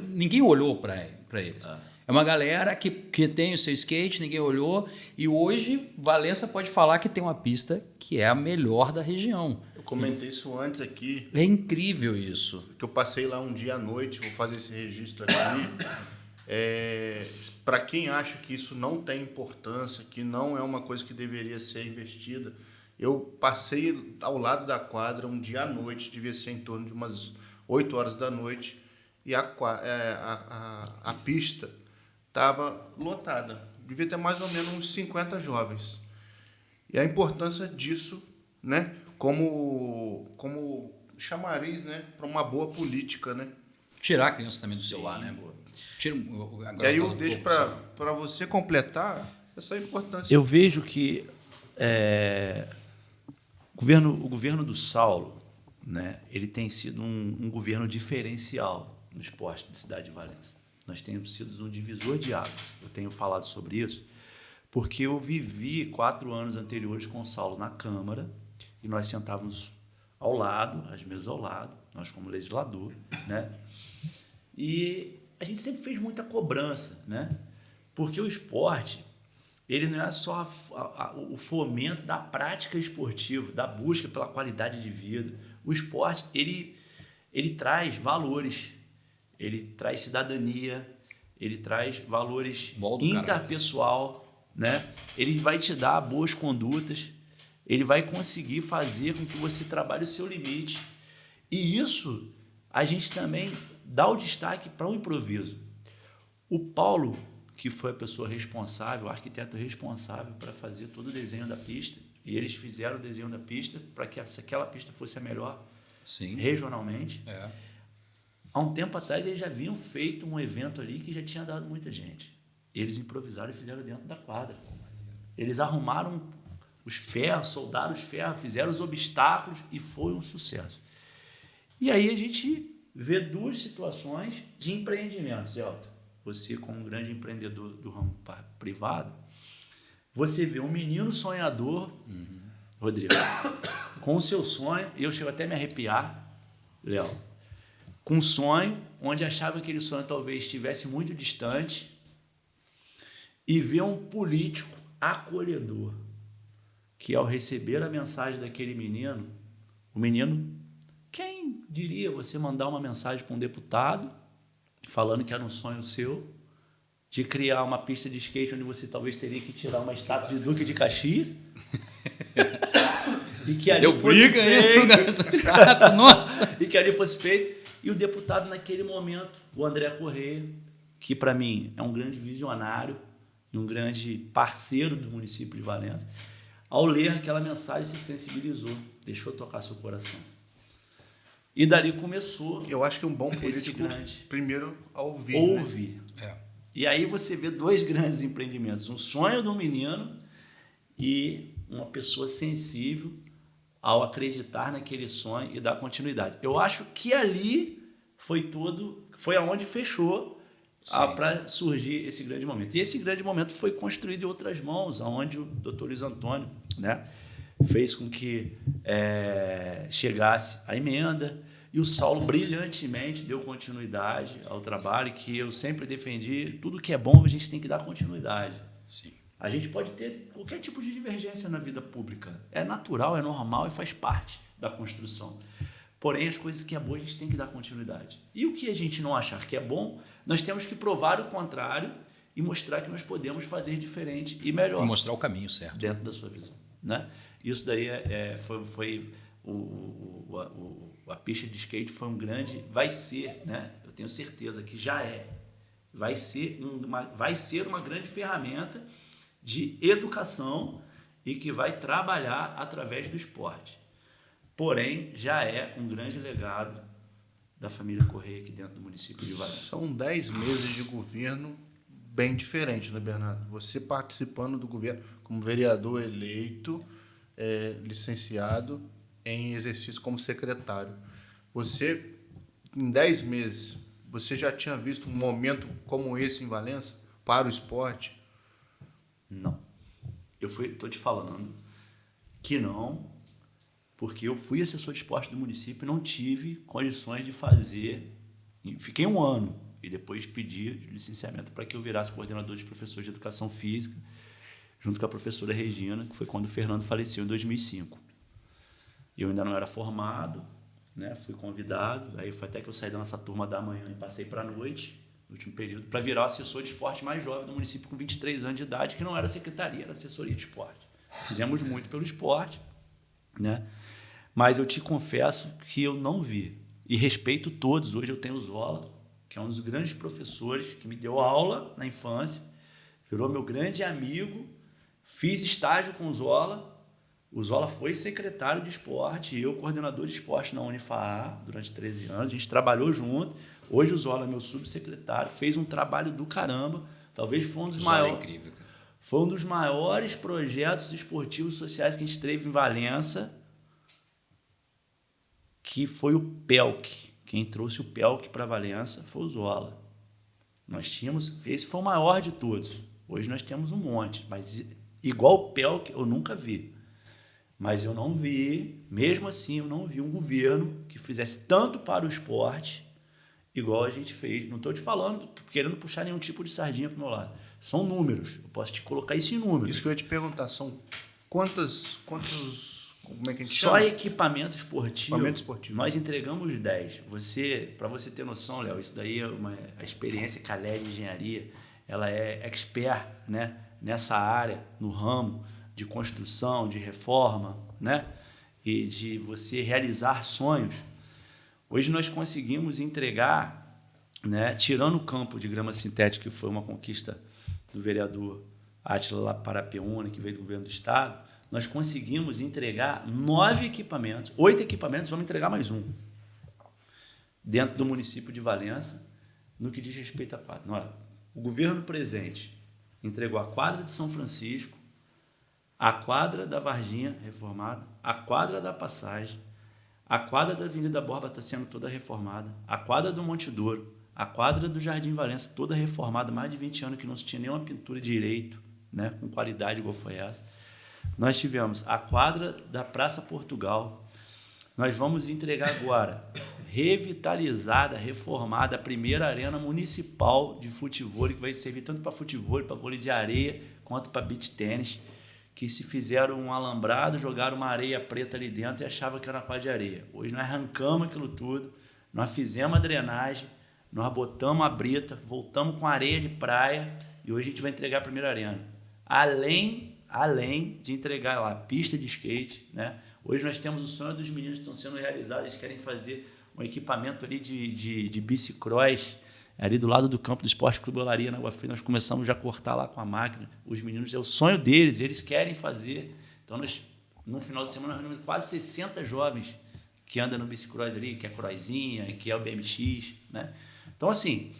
S2: ninguém olhou para eles. É uma galera que tem o seu skate, ninguém olhou, e hoje Valença pode falar que tem uma pista que é a melhor da região.
S1: Eu comentei isso antes aqui.
S2: É incrível isso.
S1: Que eu passei lá um dia à noite, vou fazer esse registro aqui. Para quem acha que isso não tem importância, que não é uma coisa que deveria ser investida, eu passei ao lado da quadra um dia à noite, devia ser em torno de umas 8 horas da noite, e a pista estava lotada. Devia ter mais ou menos uns 50 jovens. E a importância disso, né, como chamariz, né, para uma boa política, né?
S2: Tirar a criança também do celular, né?
S1: E aí eu deixo para você completar essa importância.
S4: Eu vejo que o governo do Saulo, né, ele tem sido um governo diferencial no esporte da cidade de Valença. Nós temos sido um divisor de águas. Eu tenho falado sobre isso porque eu vivi 4 anos anteriores com o Saulo na Câmara e nós sentávamos ao lado, as mesas ao lado, nós como legislador, né? E a gente sempre fez muita cobrança, né? Porque o esporte, ele não é só o fomento da prática esportiva, da busca pela qualidade de vida. O esporte, ele traz valores, ele traz cidadania, ele traz valores interpessoal, né? Ele vai te dar boas condutas, ele vai conseguir fazer com que você trabalhe o seu limite. E isso a gente também dá o destaque para o improviso. O Paulo, que foi a pessoa responsável, o arquiteto responsável para fazer todo o desenho da pista, e eles fizeram o desenho da pista para que aquela pista fosse a melhor regionalmente. Há um tempo atrás, eles já haviam feito um evento ali que já tinha dado muita gente. Eles improvisaram e fizeram dentro da quadra. Eles arrumaram os ferros, soldaram os ferros, fizeram os obstáculos e foi um sucesso. E aí a gente vê 2 situações de empreendimentos, Elton. Você, como um grande empreendedor do ramo privado, você vê um menino sonhador, Rodrigo, com o seu sonho, eu chego até a me arrepiar, Léo, com um sonho onde achava que aquele sonho talvez estivesse muito distante, e ver um político acolhedor, que ao receber a mensagem daquele menino, o menino, quem diria você mandar uma mensagem para um deputado falando que era um sonho seu de criar uma pista de skate onde você talvez teria que tirar uma estátua de Duque de Caxias e que ali
S2: Deu
S4: fosse
S2: briga
S4: feito,
S2: nossa.
S4: e que ali fosse feito, e o deputado naquele momento, o André Correia, que para mim é um grande visionário e um grande parceiro do município de Valença, ao ler aquela mensagem se sensibilizou, deixou tocar seu coração. E dali começou.
S1: Eu acho que um bom político,
S4: grande,
S1: primeiro, a ouvir.
S4: ouve.
S2: Né?
S4: E aí você vê dois grandes empreendimentos. Um sonho de um menino e uma pessoa sensível ao acreditar naquele sonho e dar continuidade. Eu acho que ali foi aonde fechou para surgir esse grande momento. E esse grande momento foi construído em outras mãos, aonde o Dr. Luiz Antônio, né, fez com que chegasse a emenda, e o Saulo brilhantemente deu continuidade ao trabalho que eu sempre defendi. Tudo que é bom a gente tem que dar continuidade.
S2: Sim.
S4: A gente pode ter qualquer tipo de divergência na vida pública. É natural, é normal e faz parte da construção. Porém, as coisas que é boa a gente tem que dar continuidade. E o que a gente não achar que é bom, nós temos que provar o contrário e mostrar que nós podemos fazer diferente e melhor.
S2: E mostrar o caminho certo.
S4: Dentro da sua visão. Né? Isso daí foi a pista de skate foi um grande... Vai ser, né? Eu tenho certeza que já é. Vai ser uma grande ferramenta de educação e que vai trabalhar através do esporte. Porém, já é um grande legado da família Correia aqui dentro do município de Valença.
S1: São 10 meses de governo bem diferentes, né, Bernardo? Você participando do governo como vereador eleito, licenciado em exercício como secretário. Você, em 10 meses, você já tinha visto um momento como esse em Valença para o esporte?
S4: Não. Eu estou te falando que não, porque eu fui assessor de esporte do município e não tive condições de fazer. Fiquei um ano e depois pedi licenciamento para que eu virasse coordenador de professores de educação física, junto com a professora Regina, que foi quando o Fernando faleceu em 2005. Eu ainda não era formado, né? Fui convidado, aí foi até que eu saí da nossa turma da manhã e passei para a noite, no último período, para virar o assessor de esporte mais jovem do município com 23 anos de idade, que não era secretaria, era assessoria de esporte. Fizemos muito pelo esporte, né? Mas eu te confesso que eu não vi. E respeito todos. Hoje eu tenho o Zola, que é um dos grandes professores que me deu aula na infância, virou meu grande amigo. Fiz estágio com o Zola. O Zola foi secretário de esporte e eu coordenador de esporte na Unifaá durante 13 anos. A gente trabalhou junto. Hoje o Zola é meu subsecretário. Fez um trabalho do caramba. Talvez foi um dos maiores.
S2: É incrível, cara.
S4: Foi um dos maiores projetos esportivos sociais que a gente teve em Valença, que foi o PELC. Quem trouxe o PELC para Valença foi o Zola. Esse foi o maior de todos. Hoje nós temos um monte, mas igual o PELC eu nunca vi. Mas eu não vi, mesmo assim, eu não vi um governo que fizesse tanto para o esporte igual a gente fez. Não estou te falando, querendo puxar nenhum tipo de sardinha para o meu lado. São números, eu posso te colocar isso em números.
S1: Isso que eu ia te perguntar, são quantos, como é que a gente
S4: Só
S1: chama?
S4: equipamento esportivo,
S1: Nós
S4: entregamos 10. Para você ter noção, Léo, isso daí é a experiência Calé de Engenharia, ela é expert, né, nessa área, no ramo de construção, de reforma, né, e de você realizar sonhos. Hoje nós conseguimos entregar, né, tirando o campo de grama sintética, que foi uma conquista do vereador Átila Parapeúna, que veio do governo do estado, nós conseguimos entregar 9 equipamentos, 8 equipamentos, vamos entregar mais um, dentro do município de Valença, no que diz respeito à quadra. Olha, o governo presente entregou a quadra de São Francisco, a quadra da Varginha reformada, a quadra da Passagem, a quadra da Avenida Borba está sendo toda reformada, a quadra do Monte Douro, a quadra do Jardim Valença toda reformada, mais de 20 anos que não se tinha nenhuma pintura direito, né, com qualidade igual foi essa. Nós tivemos a quadra da Praça Portugal. Nós vamos entregar agora, revitalizada, reformada, a primeira arena municipal de futebol, que vai servir tanto para futebol, para vôlei de areia, quanto para beach tênis, que se fizeram um alambrado, jogaram uma areia preta ali dentro e achavam que era uma quadra de areia. Hoje nós arrancamos aquilo tudo, nós fizemos a drenagem, nós botamos a brita, voltamos com areia de praia e hoje a gente vai entregar a primeira arena. Além de entregar lá pista de skate, né? Hoje nós temos o sonho dos meninos que estão sendo realizados, eles querem fazer um equipamento ali de bicicross, ali do lado do campo do Esporte Clube Olaria, na Água Fria. Nós começamos já a cortar lá com a máquina. Os meninos, é o sonho deles, eles querem fazer. Então, no final de semana, nós reunimos quase 60 jovens que andam no bicicross ali, que é crossinha, que é o BMX, né? Então, assim,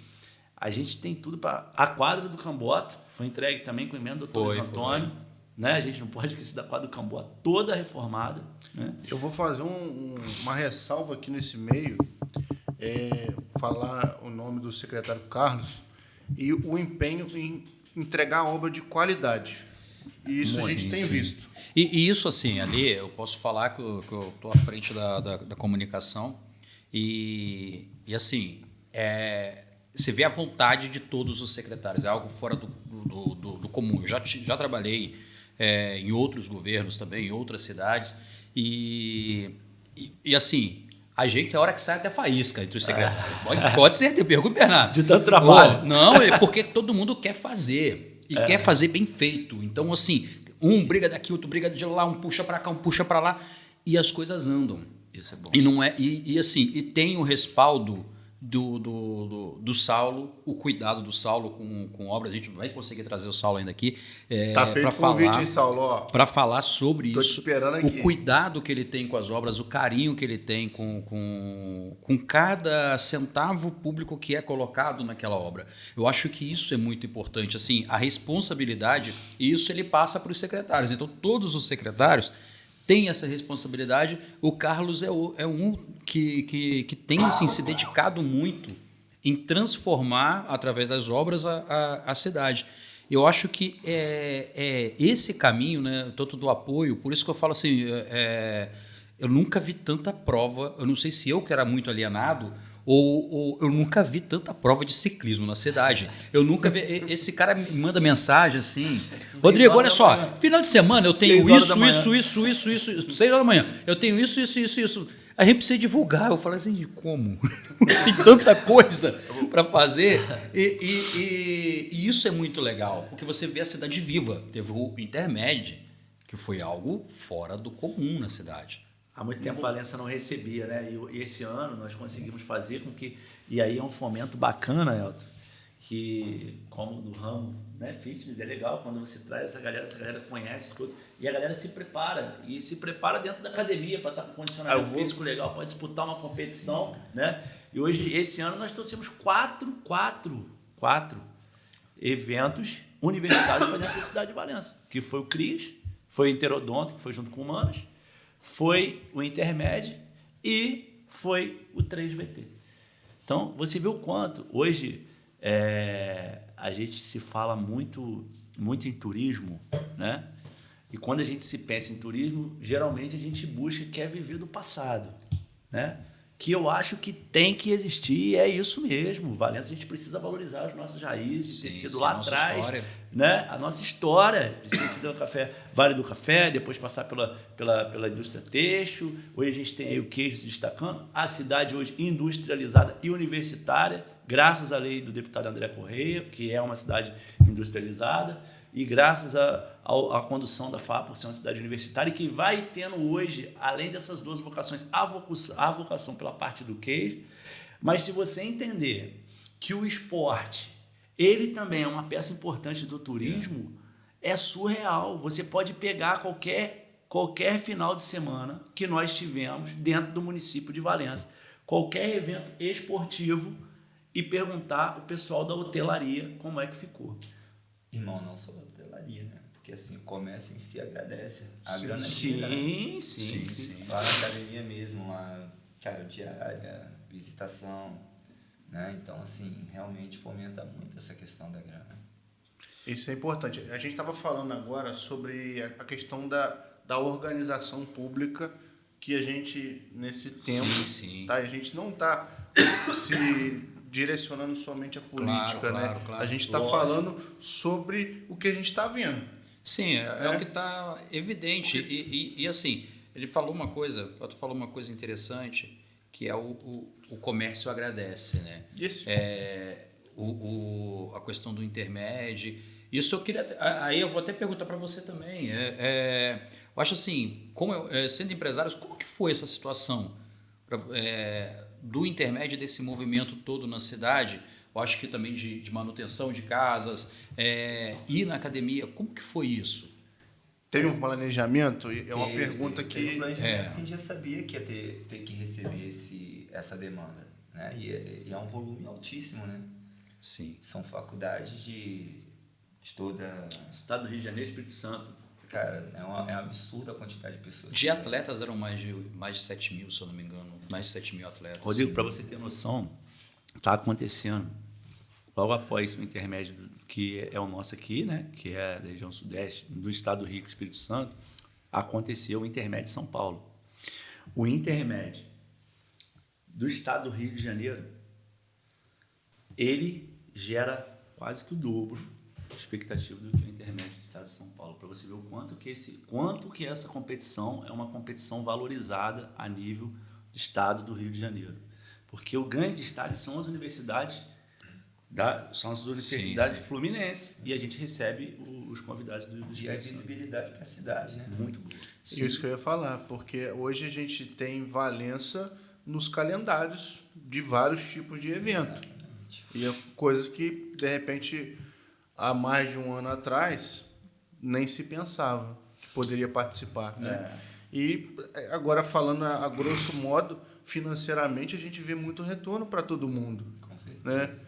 S4: a gente tem tudo para... A quadra do Cambota foi entregue também com emenda do Dr. Luiz Antônio, né? A gente não pode esquecer da quadra do Cambota toda reformada, né?
S1: Eu vou fazer uma ressalva aqui nesse meio, falar o nome do secretário Carlos e o empenho em entregar a obra de qualidade. E isso a gente tem visto.
S2: E isso, assim, ali eu posso falar que eu estou à frente da comunicação e assim, você vê a vontade de todos os secretários, é algo fora do comum. Eu já trabalhei em outros governos também, em outras cidades, e assim, a gente, a hora que sai até faísca entre os secretários. Pode ser, eu pergunto, Bernardo.
S4: De tanto trabalho.
S2: Não, é porque todo mundo quer fazer, e quer fazer bem feito. Então, assim, um briga daqui, outro briga de lá, um puxa para cá, um puxa para lá, e as coisas andam.
S4: Isso é bom.
S2: E não assim, e tem o respaldo do Saulo, o cuidado do Saulo com obras. A gente vai conseguir trazer o Saulo ainda aqui
S1: Tá feito o convite, hein, Saulo?
S2: Para falar sobre
S1: Tô
S2: isso,
S1: te esperando aqui.
S2: o cuidado que ele tem com as obras, o carinho que ele tem com cada centavo público que é colocado naquela obra. Eu acho que isso é muito importante, assim, a responsabilidade, e isso ele passa para os secretários. Então, todos os secretários tem essa responsabilidade. O Carlos é um que tem assim, se dedicado muito em transformar, através das obras, a cidade. Eu acho que esse caminho, né, tanto do apoio, por isso que eu falo assim, eu nunca vi tanta prova, eu não sei se eu que era muito alienado, ou eu nunca vi tanta prova de ciclismo na cidade. Eu nunca vi. Esse cara me manda mensagem assim: Rodrigo, olha só, final de semana eu tenho isso. 6 horas da manhã. Eu tenho isso. A gente precisa divulgar. Eu falo assim: como? Tem tanta coisa para fazer. E isso é muito legal, porque você vê a cidade viva. Teve o Intermed, que foi algo fora do comum na cidade.
S4: Há muito tempo a Valença não recebia, né? E esse ano nós conseguimos fazer com que... E aí é um fomento bacana, Elton, que como do ramo, né, fitness, é legal quando você traz essa galera conhece tudo, e a galera se prepara dentro da academia para estar com condicionamento físico legal, para disputar uma competição, né? E hoje, esse ano, nós trouxemos quatro eventos universitários para dentro da cidade de Valença, que foi o CRIS, foi o Interodonto, que foi junto com o Humanas, foi o Intermed e foi o 3VT. Então, você vê o quanto. Hoje, a gente se fala muito em turismo, né? E quando a gente se pensa em turismo, geralmente a gente quer viver do passado, né? Que eu acho que tem que existir, e é isso mesmo. Valença, a gente precisa valorizar as nossas raízes, de ter sido lá atrás, história, né? A nossa história, de ter sido Vale do Café, depois passar pela indústria têxtil. Hoje a gente tem aí o queijo se destacando, a cidade hoje industrializada e universitária, graças à lei do deputado André Correia, que é uma cidade industrializada, e graças à condução da FAP, por ser uma cidade universitária, e que vai tendo hoje, além dessas duas vocações, a vocação pela parte do queijo. Mas se você entender que o esporte, ele também é uma peça importante do turismo, é surreal. Você pode pegar qualquer final de semana que nós tivemos dentro do município de Valença, qualquer evento esportivo, e perguntar ao pessoal da hotelaria como é que ficou.
S3: Irmão, não só da hotelaria, né? Porque assim, o comércio em si agradece. A
S4: Sim,
S3: grana
S4: sim.
S3: Lá na academia mesmo, lá, cara, diária, visitação, né? Então, assim, realmente fomenta muito essa questão da grana.
S1: Isso é importante. A gente estava falando agora sobre a questão da organização pública que a gente, nesse tempo,
S2: sim.
S1: tá? A gente não está se direcionando somente à política, né?
S2: Claro.
S1: A gente está falando sobre o que a gente está vendo.
S2: Sim, é o que está evidente. E assim, ele falou uma coisa, o Otto falou uma coisa interessante, que é o comércio agradece, né?
S1: Isso.
S2: A questão do intermédio. Isso eu queria. Aí eu vou até perguntar para você também. Eu acho assim, sendo empresários, como que foi essa situação do intermédio desse movimento todo na cidade? Eu acho que também de manutenção de casas, ir na academia. Como que foi isso?
S1: Teve um planejamento? É uma pergunta
S3: teve
S1: que...
S3: um planejamento que a gente já sabia que ia ter que receber essa demanda, né? E é um volume altíssimo, né?
S2: Sim.
S3: São faculdades de toda...
S4: Estado do Rio de Janeiro e Espírito Santo.
S3: Cara, é uma absurda a quantidade de pessoas.
S2: De atletas eram mais de 7 mil, se eu não me engano. Mais de 7 mil atletas.
S4: Rodrigo, para você ter noção, está acontecendo, logo após o intermédio que é o nosso aqui, né, que é da região sudeste, do estado do Rio e Espírito Santo, aconteceu o intermédio de São Paulo. O intermédio do estado do Rio de Janeiro, ele gera quase que o dobro da expectativa do que o intermédio do estado de São Paulo, para você ver o quanto que essa competição é uma competição valorizada a nível do estado do Rio de Janeiro. Porque o grande destaque são as universidades fluminenses. E a gente recebe os convidados do
S3: E a
S4: Espírito Santo.
S3: visibilidade para a cidade, né?
S4: Muito boa.
S1: Isso que eu ia falar, porque hoje a gente tem Valença nos calendários de vários tipos de evento.
S3: Exatamente.
S1: E é coisa que, de repente, há mais de um ano atrás, nem se pensava que poderia participar, né? E agora, falando a grosso modo, financeiramente, a gente vê muito retorno para todo mundo,
S3: Com certeza.
S1: né?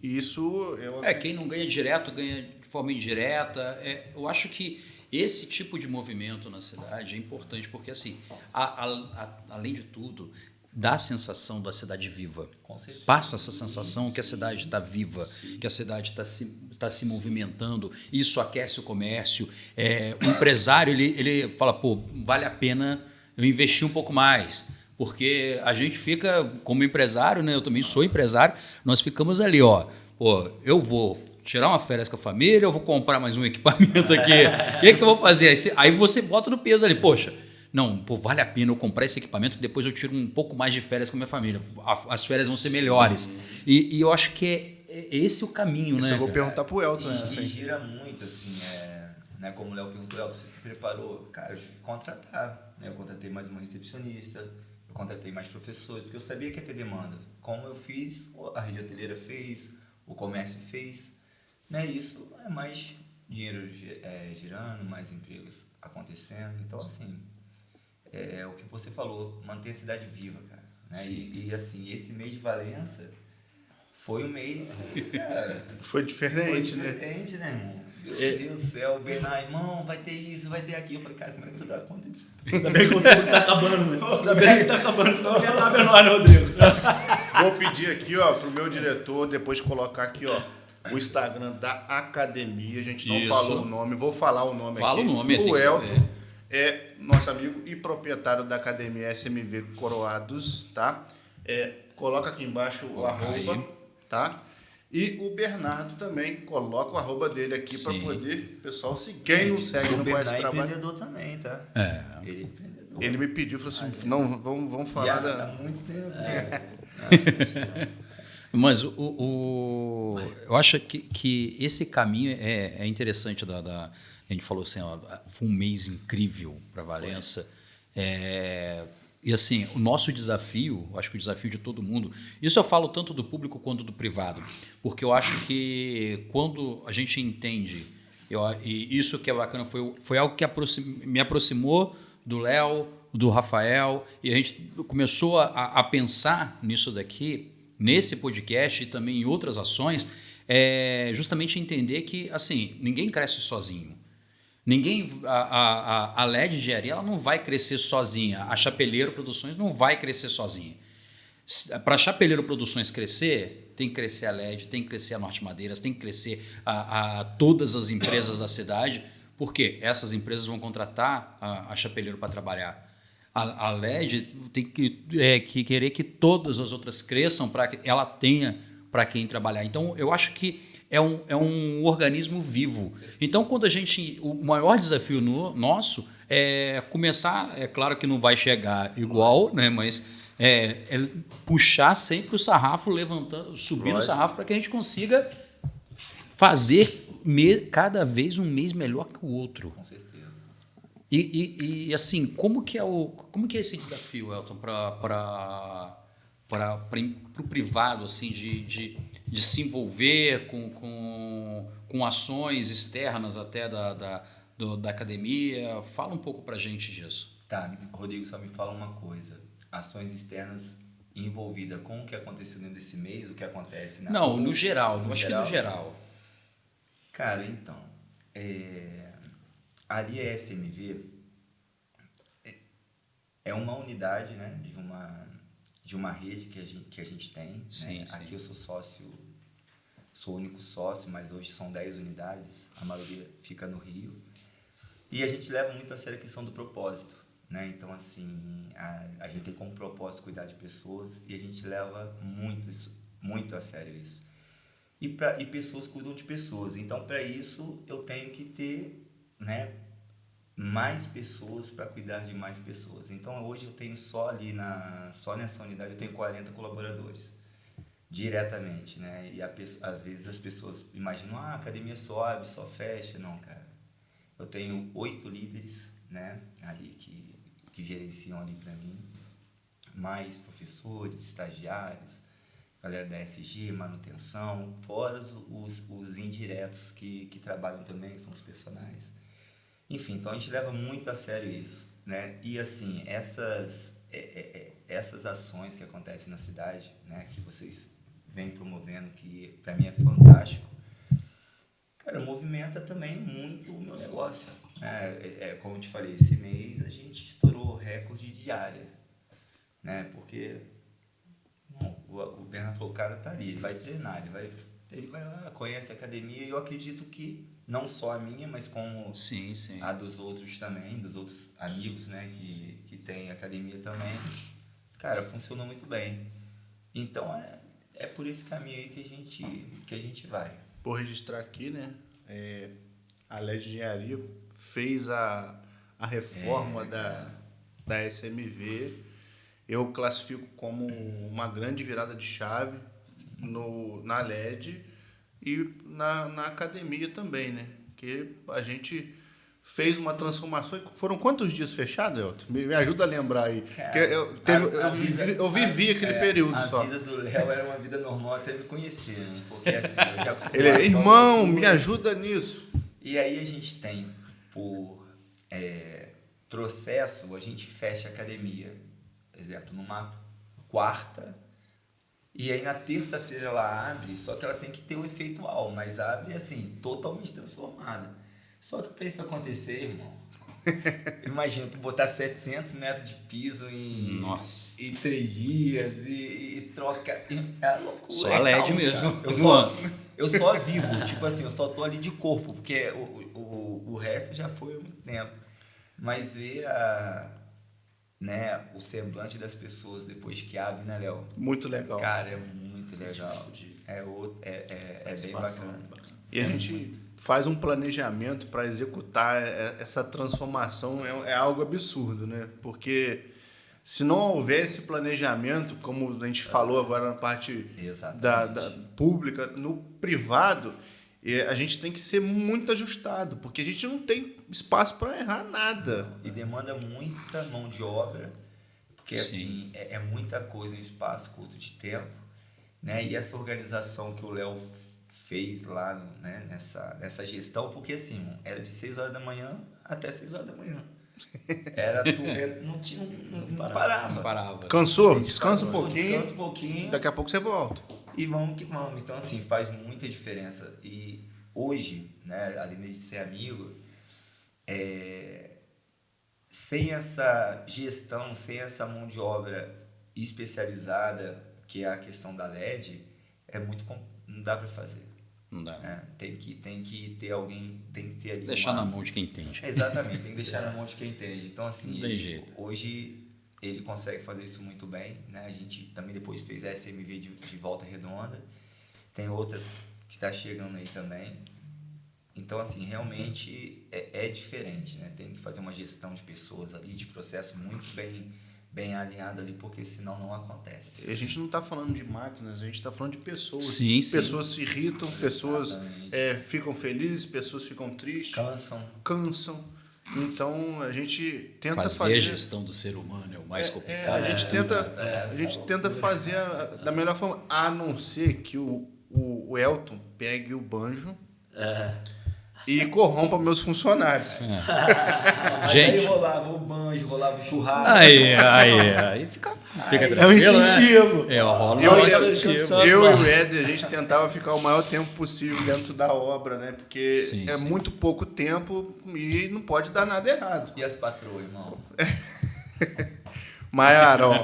S1: E isso...
S2: Quem não ganha direto, ganha de forma indireta. Eu acho que esse tipo de movimento na cidade é importante, porque, assim, além de tudo, dá a sensação da cidade viva.
S3: Com certeza.
S2: Passa essa sensação que a cidade está viva, que a cidade está se movimentando. Isso aquece o comércio. O empresário ele fala, pô, vale a pena eu investir um pouco mais. Porque a gente fica, como empresário, né? Eu também sou empresário, nós ficamos ali, pô, eu vou tirar uma férias com a família, eu vou comprar mais um equipamento aqui, o que eu vou fazer? Aí você bota no peso ali, poxa, não, pô, vale a pena eu comprar esse equipamento, depois eu tiro um pouco mais de férias com a minha família, as férias vão ser melhores. E eu acho que é esse o caminho, né?
S1: Eu vou perguntar pro Elton.
S3: E gira muito, assim, né? Como o Léo perguntou, Elton, você se preparou? Cara, eu tive que contratar, né? Eu contratei mais uma recepcionista, eu contratei mais professores, porque eu sabia que ia ter demanda. Como eu fiz, a rede hoteleira fez, o comércio fez, né? Isso é mais dinheiro girando, mais empregos acontecendo. Então, assim, é o que você falou, manter a cidade viva, cara. Né? E assim, esse mês de Valença foi um mês que, cara...
S1: Foi diferente,
S3: né, irmão? Meu Deus do céu, o Bernardo, irmão, vai ter isso, vai ter aquilo. Eu falei, cara, como é que tu dá conta disso?
S4: Ainda bem que o tempo tá acabando, né? Ainda bem que tá acabando, senão não ia dar menor, né, Rodrigo?
S1: Vou pedir aqui, pro meu diretor, depois colocar aqui, o Instagram da academia. A gente não falou o nome, vou falar o nome aqui.
S2: Fala o nome,
S1: o
S2: tem que
S1: Elton
S2: saber.
S1: é nosso amigo e proprietário da academia SMV Coroados, tá? Coloca aqui embaixo o arroba,
S2: aí.
S1: tá? E o Bernardo também, coloca o arroba dele aqui para poder o pessoal seguir. Quem não segue, não conhece o
S3: é
S1: trabalho.
S3: empreendedor também, tá? Ele é empreendedor.
S1: Ele me pediu, falou assim, não, vamos falar
S3: Há
S1: da...
S3: muito tempo.
S2: Mas eu acho que esse caminho é interessante. A gente falou assim, foi um mês incrível para Valença. E assim, o nosso desafio, acho que o desafio de todo mundo, isso eu falo tanto do público quanto do privado, porque eu acho que quando a gente entende, e isso que é bacana, foi algo que me aproximou do Léo, do Rafael, e a gente começou a pensar nisso daqui, nesse podcast e também em outras ações, justamente entender que assim, ninguém cresce sozinho. A LED Engenharia ela não vai crescer sozinha. A Chapeleiro Produções não vai crescer sozinha. Para a Chapeleiro Produções crescer, tem que crescer a LED, tem que crescer a Norte Madeiras, tem que crescer todas as empresas da cidade, porque essas empresas vão contratar a Chapeleiro para trabalhar. A LED tem que querer que todas as outras cresçam para que ela tenha para quem trabalhar. Então, eu acho que é um organismo vivo. Então, o maior desafio nosso é começar, é claro que não vai chegar igual, né, mas é puxar sempre o sarrafo, subindo o sarrafo para que a gente consiga fazer cada vez um mês melhor que o outro.
S3: Com certeza.
S2: E assim, como que é esse desafio, Elton, para o privado, assim, de se envolver com ações externas até da academia? Fala um pouco para a gente disso.
S3: Tá, Rodrigo, só me fala uma coisa. Ações externas envolvidas com o que aconteceu dentro desse mês, o que acontece na...
S2: Não, no geral,
S3: no
S2: acho
S3: geral?
S2: que no geral.
S3: Cara, então, ali a SMV é uma unidade, né, de uma rede que a gente tem.
S2: Sim,
S3: né?
S2: sim.
S3: Aqui eu sou sócio, sou o único sócio, mas hoje são 10 unidades, a maioria fica no Rio. E a gente leva muito a sério a questão do propósito, né? Então, assim, a gente tem como propósito cuidar de pessoas e a gente leva muito a sério isso. E pessoas cuidam de pessoas. Então, para isso, eu tenho que ter, né, mais pessoas para cuidar de mais pessoas. Então, hoje eu tenho só nessa unidade, eu tenho 40 colaboradores, diretamente, né? E às vezes as pessoas imaginam, a academia só abre, só fecha. Não, cara. Eu tenho 8 líderes, né, ali que gerenciam ali para mim, mais professores, estagiários, galera da SG, manutenção, fora os indiretos que trabalham também, que são os personagens. Enfim, então a gente leva muito a sério isso, né? E assim, essas ações que acontecem na cidade, né, que vocês vêm promovendo, que para mim é fantástico, cara, movimenta também muito o meu negócio, né? Como eu te falei, esse mês a gente estourou recorde diária, né? Porque o Bernardo falou, o cara tá ali, ele vai treinar, ele vai lá, conhece a academia, e eu acredito que não só a minha, mas como
S2: Sim.
S3: a dos outros também, dos outros amigos, né, que tem academia também, cara, funcionou muito bem. Então é por esse caminho aí que a gente vai.
S1: Por registrar aqui, né? A LED de Engenharia fez a reforma da SMV. Eu classifico como uma grande virada de chave na LED e na academia também, né? Porque a gente fez uma transformação. Foram quantos dias fechados, Elton? Me ajuda a lembrar aí.
S3: Cara,
S1: eu vivi aquele período só.
S3: A vida do Léo era uma vida normal até me conhecer, né? Porque assim, eu já acostumado.
S1: Ele é, irmão, me ajuda nisso.
S3: E aí a gente tem, por processo, a gente fecha a academia, por exemplo, numa quarta, e aí na terça-feira ela abre, só que ela tem que ter o efeito UAU, mas abre assim, totalmente transformada. Só que para isso acontecer, irmão, imagina, tu botar 700 metros de piso em 3 dias e troca, é loucura.
S2: Só a LED
S3: caos,
S2: mesmo.
S3: Eu só vivo, tipo assim, eu só tô ali de corpo, porque o resto já foi há muito tempo. Mas ver o semblante das pessoas depois que abre, né, Léo?
S1: Muito legal.
S3: Cara, é muito legal. É bem bacana.
S1: E a gente faz um planejamento para executar essa transformação, é algo absurdo, né? Porque se não houver esse planejamento, como a gente falou agora na parte da pública, no privado, a gente tem que ser muito ajustado, porque a gente não tem espaço para errar nada.
S3: E demanda muita mão de obra, porque assim, é muita coisa em espaço curto de tempo, né? E essa organização que o Léo fez lá, né, nessa gestão, porque assim, era de 6 horas da manhã até 6 horas da manhã. Não parava.
S1: Cansou? Descansa um pouquinho.
S3: Descansa um pouquinho.
S1: Daqui a pouco você volta.
S3: E vamos que vamos. Então, assim, faz muita diferença. E hoje, né, além de ser amigo, sem essa gestão, sem essa mão de obra especializada, que é a questão da LED, não dá para fazer.
S2: Não dá.
S3: né? Tem que ter alguém, tem que ter ali
S2: Deixar na mão de quem entende.
S3: Exatamente, tem que deixar na mão de quem entende. Então, assim,
S2: Não tem jeito.
S3: hoje ele consegue fazer isso muito bem, né? A gente também depois fez a SMV de Volta Redonda. Tem outra que está chegando aí também. Então, assim, realmente é diferente, né? Tem que fazer uma gestão de pessoas ali, de processo muito bem alinhado ali, porque senão não acontece.
S1: A gente não está falando de máquinas, a gente está falando de pessoas.
S2: Sim, sim.
S1: Pessoas se irritam, pessoas
S3: Exatamente.
S1: ficam felizes, pessoas ficam tristes,
S3: Cansam.
S1: Então a gente tenta
S2: Fazer a gestão do ser humano é o mais complicado.
S1: a gente tenta fazer da melhor forma, a não ser que o Elton pegue o banjo e corrompa meus funcionários.
S2: Gente.
S3: Aí rolava o banjo, rolava o churrasco.
S2: Aí fica tranquilo,
S4: É um
S2: né?
S4: incentivo.
S2: Rola
S1: Eu,
S2: um
S1: eu,
S2: incentivo.
S1: eu e o Ed, a gente tentava ficar o maior tempo possível dentro da obra, né? Porque
S2: Sim,
S1: é
S2: sim.
S1: muito pouco tempo e não pode dar nada errado.
S3: E as patroas, irmão?
S1: Maiara, ó,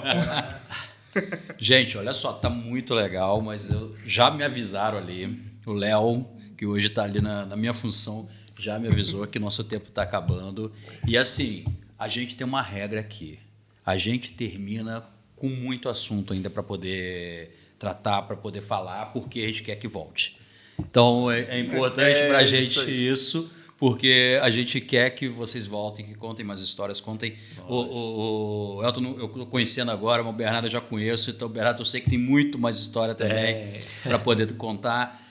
S2: Gente, olha só, tá muito legal, mas já me avisaram ali, o Léo, que hoje está ali na minha função, já me avisou que nosso tempo está acabando. E assim, a gente tem uma regra aqui. A gente termina com muito assunto ainda para poder tratar, para poder falar, porque a gente quer que volte. Então, é importante para a gente isso, porque a gente quer que vocês voltem, que contem mais histórias, contem. O Elton, eu estou conhecendo agora, mas o Bernardo eu já conheço, então o Bernardo eu sei que tem muito mais história também para poder contar.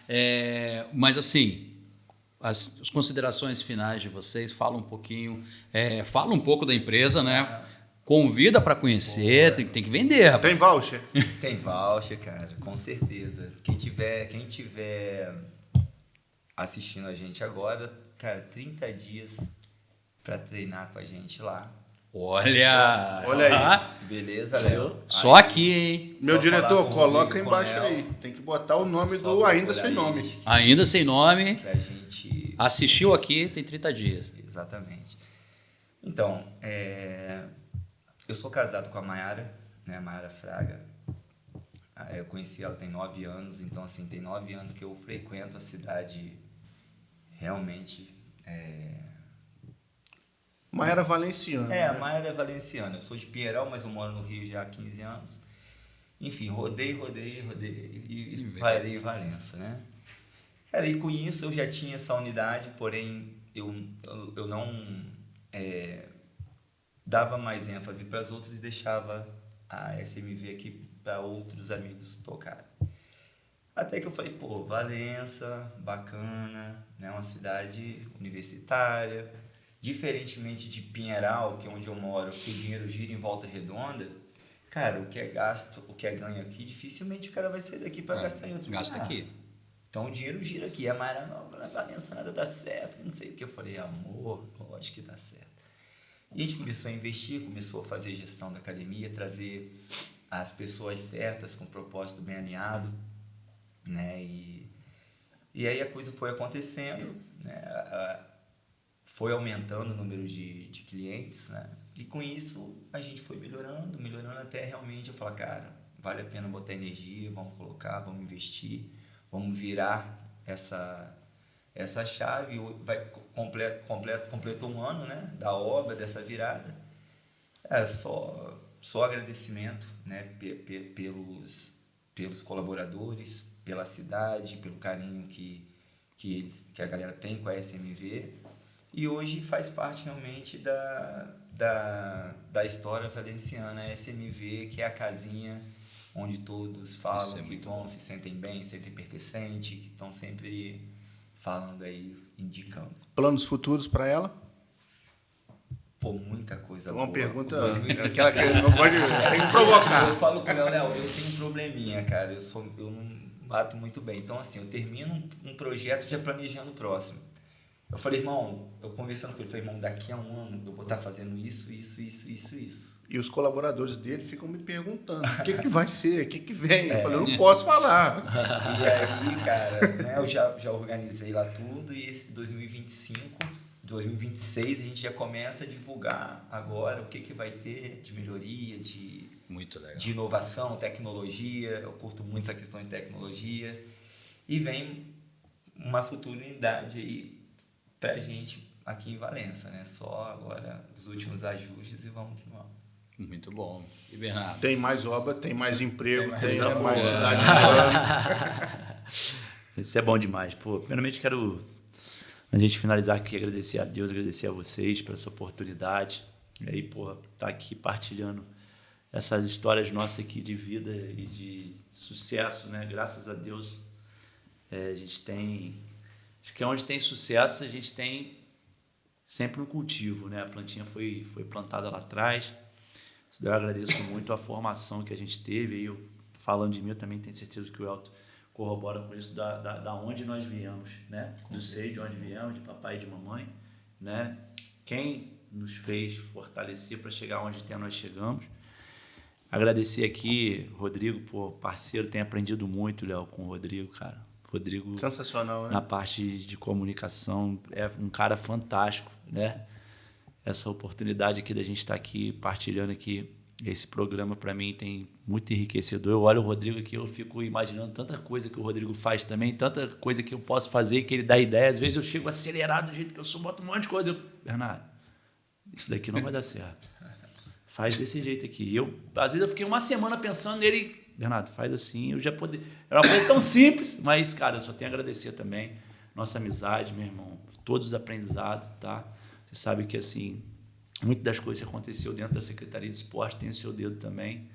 S2: Mas assim, as considerações finais de vocês, fala um pouquinho, fala um pouco da empresa, né? Convida para conhecer, tem que vender, rapaz.
S1: tem voucher?
S3: Tem voucher, cara, com certeza. Quem tiver assistindo a gente agora, cara, 30 dias para treinar com a gente lá.
S2: Olha
S1: aí.
S3: Beleza, Léo?
S2: Só aqui, hein?
S1: Meu
S3: Só
S1: diretor,
S3: falar com o
S1: coloca
S3: Rodrigo
S1: embaixo
S3: Conel.
S1: aí. Tem que botar o nome
S3: Só
S1: do Ainda
S3: procurar
S1: Sem Nome.
S3: eles,
S2: Ainda sem nome,
S3: que a gente...
S2: assistiu aqui, tem 30 dias.
S3: Exatamente. Então, eu sou casado com a Maiara, né? A Maiara Fraga. Eu conheci ela tem 9 anos, então assim, tem 9 anos que eu frequento a cidade realmente.
S1: Maera Valenciano.
S3: A Maiara é valenciana. Eu sou de Pinheiral, mas eu moro no Rio já há 15 anos. Enfim, rodei e parei em Valença, né? Cara, e com isso eu já tinha essa unidade, porém eu não dava mais ênfase para as outras e deixava a SMV aqui para outros amigos tocarem. Até que eu falei, Valença, bacana, né? Uma cidade universitária, diferentemente de Pinheiral, que é onde eu moro, que o dinheiro gira em Volta Redonda. Cara, o que é gasto, o que é ganho aqui, dificilmente o cara vai sair daqui para gastar em outro lugar.
S2: Gasta aqui.
S3: Então o dinheiro gira aqui. A Mara, não, na Valença nada dá certo, não sei o que. Eu falei, amor, lógico que dá certo. E a gente começou a investir, começou a fazer gestão da academia, trazer as pessoas certas, com propósito bem alinhado, né? E aí a coisa foi acontecendo, né? Foi aumentando o número de clientes, né? E com isso a gente foi melhorando até realmente eu falar, cara, vale a pena botar energia, vamos colocar, vamos investir, vamos virar essa chave. Completou um ano, né, da obra, dessa virada. Só agradecimento, né, pelos colaboradores, pela cidade, pelo carinho que a galera tem com a SMV. E hoje faz parte realmente da história valenciana, a SMV, que é a casinha onde todos falam que se sentem bem, sentem pertencente, que estão sempre falando aí, indicando.
S1: Planos futuros para ela?
S3: Muita coisa boa.
S1: Uma pergunta,
S3: 2026.
S1: aquela que não pode, tem que provocar.
S3: Eu falo com o Léo, eu tenho um probleminha, cara, eu não bato muito bem. Então, assim, eu termino um projeto já planejando o próximo. Eu falei, irmão, eu conversando com ele, falei, irmão, daqui a um ano eu vou estar fazendo isso.
S1: E os colaboradores dele ficam me perguntando, o que vai ser, o que vem? Eu falei, eu não posso falar.
S3: E aí, cara, né, eu já organizei lá tudo e esse 2026 a gente já começa a divulgar agora o que vai ter de melhoria,
S2: Muito legal.
S3: de inovação, tecnologia. Eu curto muito essa questão de tecnologia. E vem uma futuridade aí pra gente aqui em Valença, né? Só agora os últimos ajustes e vamos que vamos.
S2: Muito bom. E Bernardo?
S1: Tem mais obra, tem mais emprego, tem
S3: coisa
S1: mais
S3: boa.
S1: cidade andando.
S4: Isso é bom demais. Pô, primeiramente quero, a gente finalizar aqui, agradecer a Deus, agradecer a vocês por essa oportunidade. E aí, pô, tá aqui partilhando essas histórias nossas aqui de vida e de sucesso, né? Graças a Deus, a gente tem... Acho que onde tem sucesso, a gente tem sempre um cultivo, né? A plantinha foi plantada lá atrás. Eu agradeço muito a formação que a gente teve. Aí eu, falando de mim, eu também tenho certeza que o Elton corrobora com isso, da onde nós viemos, né? Do seio de onde viemos, de papai e de mamãe, né? Quem nos fez fortalecer para chegar onde até nós chegamos. Agradecer aqui, Rodrigo, pô, parceiro, tenho aprendido muito, Léo, com o Rodrigo, cara. Rodrigo,
S1: Sensacional, né?
S4: na parte de comunicação, é um cara fantástico, né? Essa oportunidade aqui da gente estar aqui partilhando aqui esse programa, para mim, tem muito enriquecedor. Eu olho o Rodrigo aqui, eu fico imaginando tanta coisa que o Rodrigo faz também, tanta coisa que eu posso fazer, que ele dá ideia. Às vezes eu chego acelerado do jeito que eu sou, boto um monte de coisa. Bernardo, isso daqui não vai dar certo. Faz desse jeito aqui. Às vezes eu fiquei uma semana pensando nele, Bernardo, faz assim, eu já poder. Era uma coisa tão simples, mas, cara, eu só tenho a agradecer também nossa amizade, meu irmão, todos os aprendizados, tá? Você sabe que, assim, muitas das coisas que aconteceu dentro da Secretaria de Esporte tem o seu dedo também.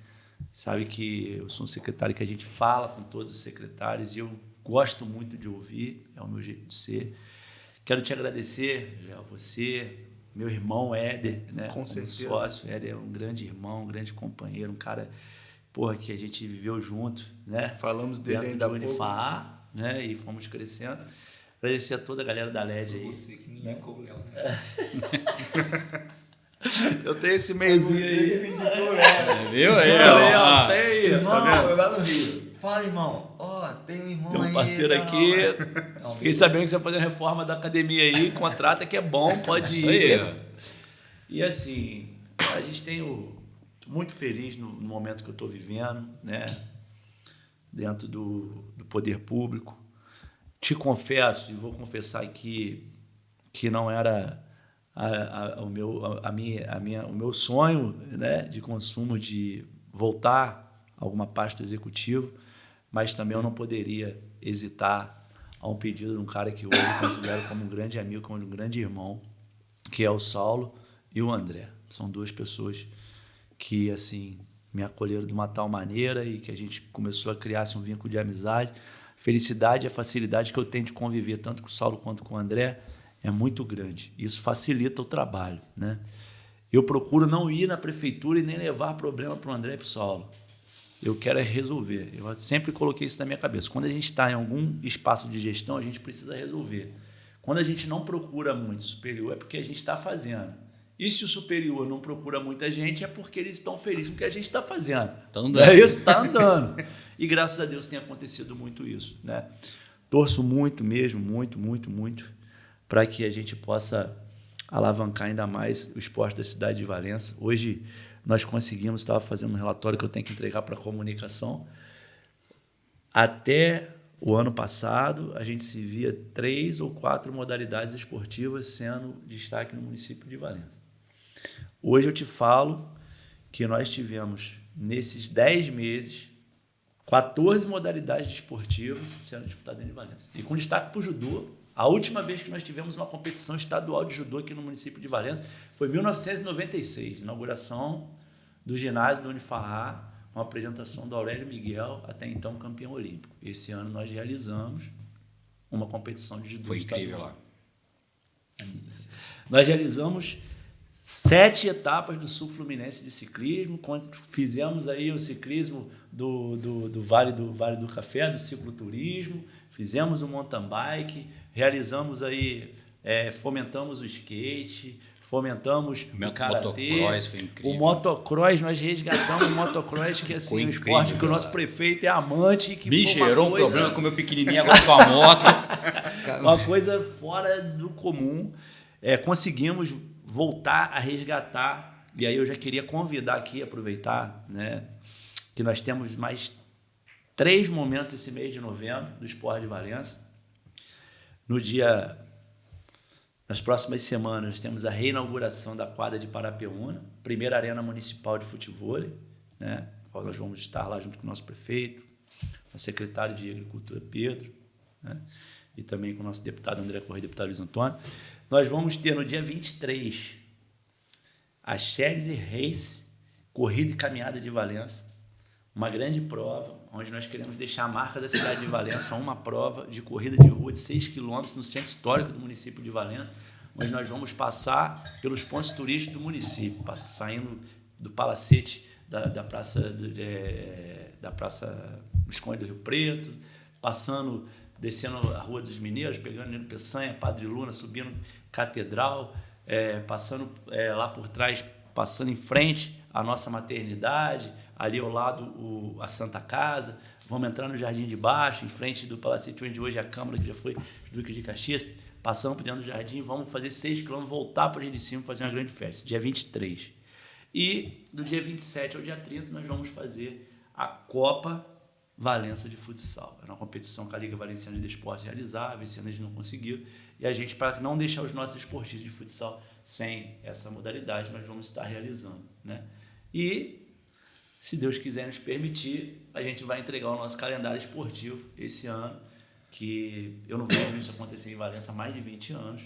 S4: Sabe que eu sou um secretário que a gente fala com todos os secretários e eu gosto muito de ouvir, é o meu jeito de ser. Quero te agradecer, Léo, você, meu irmão Éder, né?
S1: Com certeza.
S4: Sócio. Éder é um grande irmão, um grande companheiro, um cara, porra, que a gente viveu junto, né?
S1: Falamos dele
S4: dentro
S1: ainda há
S4: de
S1: pouco.
S4: Unifar, né? E fomos crescendo. Agradecer a toda a galera da LED aí.
S3: Você que me indicou o Léo, né?
S4: Eu tenho esse meizinho aí.
S2: Viu aí,
S4: Ó,
S2: ó?
S4: tem aí.
S3: Irmão, eu lá no Rio. Fala, irmão. Ó, tem um irmão
S4: Tem um
S3: aí.
S4: parceiro
S3: tal.
S4: aqui.
S3: Não,
S4: Fiquei sabendo que você vai fazer a reforma da academia aí. Contrata que é bom, pode
S2: Isso
S4: ir.
S2: aí, ó.
S4: E assim, a gente tem muito feliz no momento que eu estou vivendo, né? Dentro do poder público. Te confesso, e vou confessar aqui, que não era o meu sonho, né, de consumo de voltar a alguma pasta executiva, mas também eu não poderia hesitar a um pedido de um cara que hoje eu considero como um grande amigo, como um grande irmão, que é o Saulo e o André. São duas pessoas que, assim, me acolheram de uma tal maneira e que a gente começou a criar um vínculo de amizade. Felicidade e a facilidade que eu tenho de conviver tanto com o Saulo quanto com o André é muito grande. Isso facilita o trabalho, né? Eu procuro não ir na prefeitura e nem levar problema para o André e para o Saulo. Eu quero é resolver. Eu sempre coloquei isso na minha cabeça. Quando a gente está em algum espaço de gestão, a gente precisa resolver. Quando a gente não procura muito superior, é porque a gente está fazendo. E se o superior não procura muita gente, é porque eles estão felizes com o que a gente está fazendo.
S2: Tá andando.
S4: É isso, está andando. E graças a Deus tem acontecido muito isso, né? Torço muito mesmo, muito, para que a gente possa alavancar ainda mais o esporte da cidade de Valença. Hoje nós conseguimos, estava fazendo um relatório que eu tenho que entregar para a comunicação. Até o ano passado, a gente se via 3 ou 4 modalidades esportivas sendo destaque no município de Valença. Hoje eu te falo que nós tivemos, nesses 10 meses, 14 modalidades esportivas sendo disputadas em Valença. E com destaque para o judô. A última vez que nós tivemos uma competição estadual de judô aqui no município de Valença foi em 1996, inauguração do ginásio do Unifarrá, com a apresentação do Aurélio Miguel, até então campeão olímpico. Esse ano nós realizamos uma competição de judô
S2: Foi incrível
S4: estadual.
S2: lá.
S4: Nós realizamos 7 etapas do Sul Fluminense de ciclismo, fizemos aí o ciclismo do Vale do Café, do cicloturismo, fizemos o mountain bike, realizamos aí, fomentamos o skate, fomentamos o karatê.
S2: Motocross foi incrível.
S4: O motocross, nós resgatamos o motocross, que assim, um esporte que o nosso prefeito é amante. Que
S2: Bicho,
S4: foi uma
S2: gerou um
S4: coisa-
S2: problema com o meu pequenininho agora com a moto.
S4: uma coisa fora do comum. Conseguimos voltar a resgatar, e aí eu já queria convidar aqui, aproveitar, né, que nós temos mais 3 momentos esse mês de novembro do Esporte de Valença. Nas próximas semanas, temos a reinauguração da quadra de Parapeúna, primeira arena municipal de futevôlei, né? Nós vamos estar lá junto com o nosso prefeito, o secretário de Agricultura, Pedro, né? E também com o nosso deputado André Correia, deputado Luiz Antônio. Nós vamos ter no dia 23 a Chelsea Race, corrida e caminhada de Valença, uma grande prova, onde nós queremos deixar a marca da cidade de Valença, uma prova de corrida de rua de 6 quilômetros no centro histórico do município de Valença, onde nós vamos passar pelos pontos turísticos do município, saindo do Palacete, da Praça Visconde do Rio Preto, descendo a Rua dos Mineiros, pegando Nino Peçanha, Padre Luna, subindo Catedral, passando lá por trás, passando em frente à nossa maternidade, ali ao lado a Santa Casa, vamos entrar no Jardim de Baixo, em frente do Palacete, onde hoje é a Câmara, que já foi Duque de Caxias, passando por dentro do jardim, vamos fazer 6 quilômetros, voltar para o Rio de Cima, fazer uma grande festa, dia 23. E do dia 27 ao dia 30, nós vamos fazer a Copa Valença de Futsal. É uma competição que a Liga Valenciana de Esportes realizava, esse ano eles não conseguiram, e a gente, para não deixar os nossos esportistas de futsal sem essa modalidade, nós vamos estar realizando, né? E, se Deus quiser nos permitir, a gente vai entregar o nosso calendário esportivo esse ano, que eu não vejo isso acontecer em Valença há mais de 20 anos,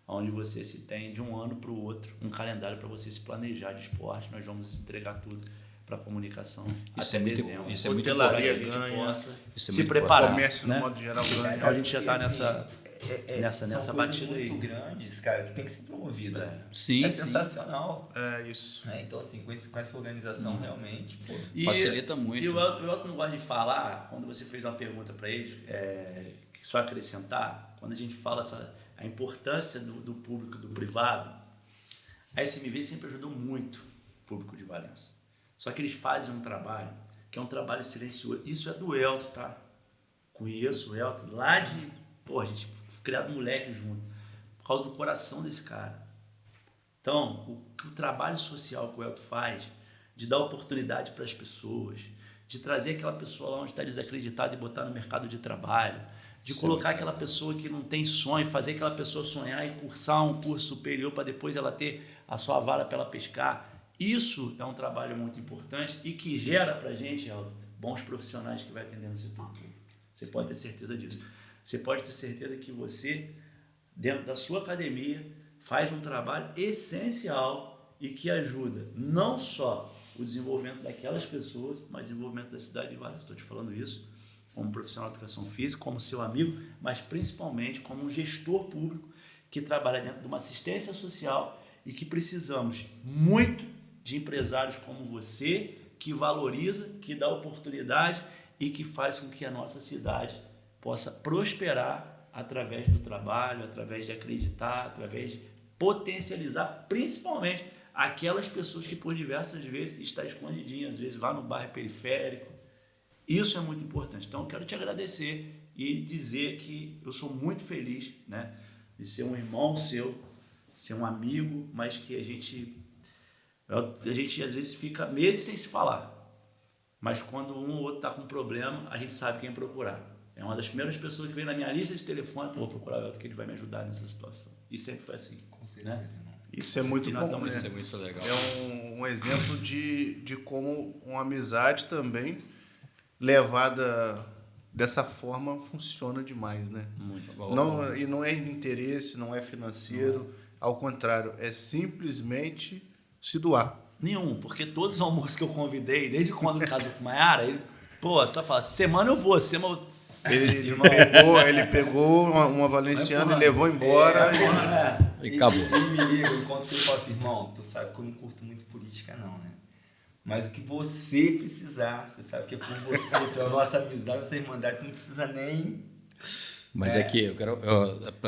S4: onde você se tem de um ano para o outro um calendário para você se planejar de esporte. Nós vamos entregar tudo para a comunicação até dezembro.
S2: Isso é muito
S1: Hotelaria
S2: importante.
S1: ganha,
S4: Possa
S2: isso é
S4: se
S2: muito
S4: preparar,
S1: comércio
S4: né?
S1: no modo geral ganha.
S4: Então a gente já está
S3: E, assim,
S4: nessa
S3: são
S4: batida
S3: coisas
S4: aí.
S3: muito grandes, cara, que tem que ser promovida.
S2: Sim,
S3: É
S2: sim.
S3: sensacional.
S1: É isso.
S3: Então, assim, com essa organização, realmente, pô.
S2: Facilita muito.
S4: E o Elton não gosta de falar, quando você fez uma pergunta para eles, só acrescentar, quando a gente fala a importância do público e do privado, a SMV sempre ajudou muito o público de Valença. Só que eles fazem um trabalho, que é um trabalho silencioso. Isso é do Elton, tá? Conheço o Elton lá de... Pô, a gente criado moleque junto, por causa do coração desse cara. Então, o trabalho social que o Elton faz, de dar oportunidade para as pessoas, de trazer aquela pessoa lá onde está desacreditada e botar no mercado de trabalho, de colocar aquela pessoa que não tem sonho, fazer aquela pessoa sonhar e cursar um curso superior para depois ela ter a sua vara para ela pescar. Isso é um trabalho muito importante e que gera para a gente, Elton, bons profissionais que vai atender no setor público. Você pode ter certeza disso. Você pode ter certeza que você, dentro da sua academia, faz um trabalho essencial e que ajuda não só o desenvolvimento daquelas pessoas, mas o desenvolvimento da cidade de Valença. Estou te falando isso como profissional de educação física, como seu amigo, mas principalmente como um gestor público que trabalha dentro de uma assistência social e que precisamos muito de empresários como você, que valoriza, que dá oportunidade e que faz com que a nossa cidade possa prosperar através do trabalho, através de acreditar, através de potencializar, principalmente aquelas pessoas que por diversas vezes estão escondidinhas, às vezes lá no bairro periférico. Isso é muito importante. Então eu quero te agradecer e dizer que eu sou muito feliz, né, de ser um irmão seu, ser um amigo, mas que a gente às vezes fica meses sem se falar. Mas quando um ou outro está com problema, a gente sabe quem procurar. É uma das primeiras pessoas que vem na minha lista de telefone, vou procurar o Elton, que ele vai me ajudar nessa situação. E sempre foi assim.
S3: Com certeza,
S4: né?
S1: Isso é muito bom, né?
S2: Isso é muito legal.
S1: É um exemplo de como uma amizade também, levada dessa forma, funciona demais, né?
S2: Muito bom.
S1: E não é interesse, não é financeiro, ao contrário, é simplesmente se doar.
S4: Nenhum, porque todos os almoços que eu convidei, desde quando casou com Maiara, ele, só fala, semana eu vou,
S1: Ele pegou uma valenciana e levou embora.
S2: E acabou.
S3: Ele me liga, eu encontro ele e falo assim, irmão, tu sabe que eu não curto muito política não, né? Mas o que você precisar, você sabe que é por você, pela nossa amizade, nossa irmandade, tu não precisa nem...
S2: Mas aqui, eu quero.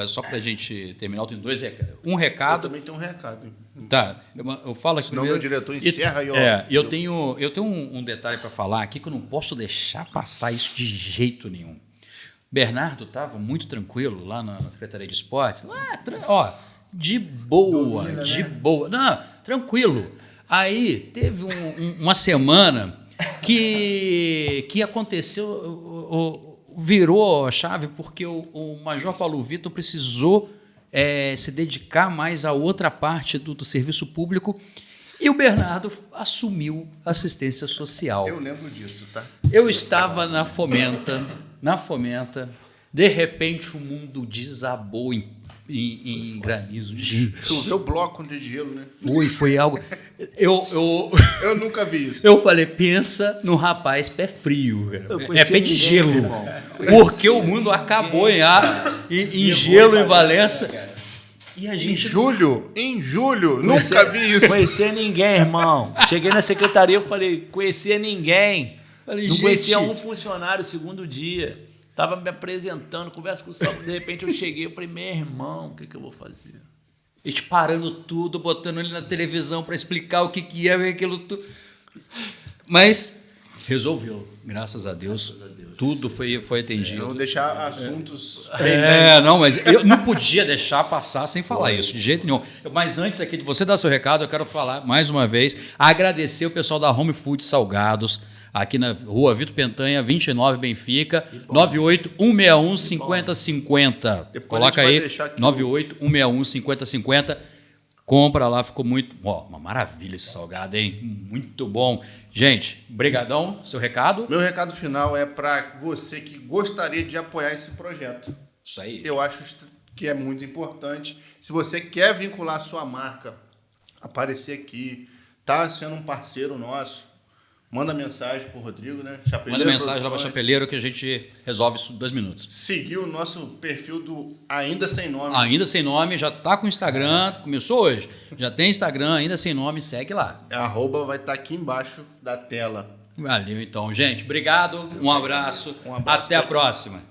S2: Só pra gente terminar, eu tenho 2 recados. Um
S1: Eu
S2: recado.
S1: também tenho um recado. Hein?
S2: Tá, eu falo aqui.
S1: Senão
S2: primeiro,
S1: meu diretor encerra aí, ó.
S2: Eu tenho um detalhe para falar aqui que eu não posso deixar passar isso de jeito nenhum. Bernardo estava muito tranquilo lá na Secretaria de Esporte. Lá, de boa,
S3: Domina,
S2: de
S3: né?
S2: boa. Não, tranquilo. Aí teve uma semana que aconteceu. virou a chave porque o Major Paulo Vitor precisou se dedicar mais a outra parte do serviço público e o Bernardo assumiu assistência social.
S1: Eu lembro disso, tá?
S2: Eu estava na Fomenta, de repente o mundo desabou em granizo. Gente,
S1: Choveu bloco de gelo, né?
S2: foi algo... Eu
S1: nunca vi isso.
S2: Eu falei, pensa no rapaz pé frio,
S4: Eu
S2: é
S4: conhecia
S2: pé de
S4: ninguém,
S2: gelo,
S4: meu irmão.
S2: porque o mundo acabou em gelo em Valença. E a
S1: Em
S2: gente...
S1: julho, nunca vi isso.
S4: Conhecia ninguém, irmão. Cheguei na secretaria, eu falei, conhecia ninguém.
S2: Falei,
S4: Não
S2: gente,
S4: conhecia um funcionário segundo dia. Tava me apresentando, conversa com o Salvo, de repente eu cheguei, eu falei, meu irmão, o que eu vou fazer?
S2: a gente parando tudo, botando ele na televisão para explicar o que é aquilo tudo. Mas resolveu, graças a Deus. Tudo foi atendido.
S1: Não deixar assuntos
S2: Não, mas eu não podia deixar passar sem falar isso, de jeito nenhum. Mas antes aqui de você dar seu recado, eu quero falar mais uma vez, agradecer o pessoal da Home Food Salgados, aqui na rua Vitor Pentanha, 29, Benfica, 98-161-5050. Coloca aí, 98-161-5050. Compra lá, ficou muito... uma maravilha esse salgado, hein? Muito bom. Gente, brigadão, seu recado?
S1: Meu recado final é para você que gostaria de apoiar esse projeto.
S2: Isso aí.
S1: Eu acho que é muito importante. Se você quer vincular a sua marca, aparecer aqui, tá sendo um parceiro nosso, manda mensagem pro Rodrigo, né?
S2: Manda mensagem lá para Chapeleiro que a gente resolve isso em 2 minutos.
S1: Seguir o nosso perfil do Ainda Sem Nome.
S2: Ainda Sem Nome, já tá com Instagram, começou hoje. Já tem Instagram, Ainda Sem Nome, segue lá.
S1: @ vai estar aqui embaixo da tela.
S2: Valeu então, gente. Obrigado, um abraço.
S1: Um abraço.
S2: Até a próxima.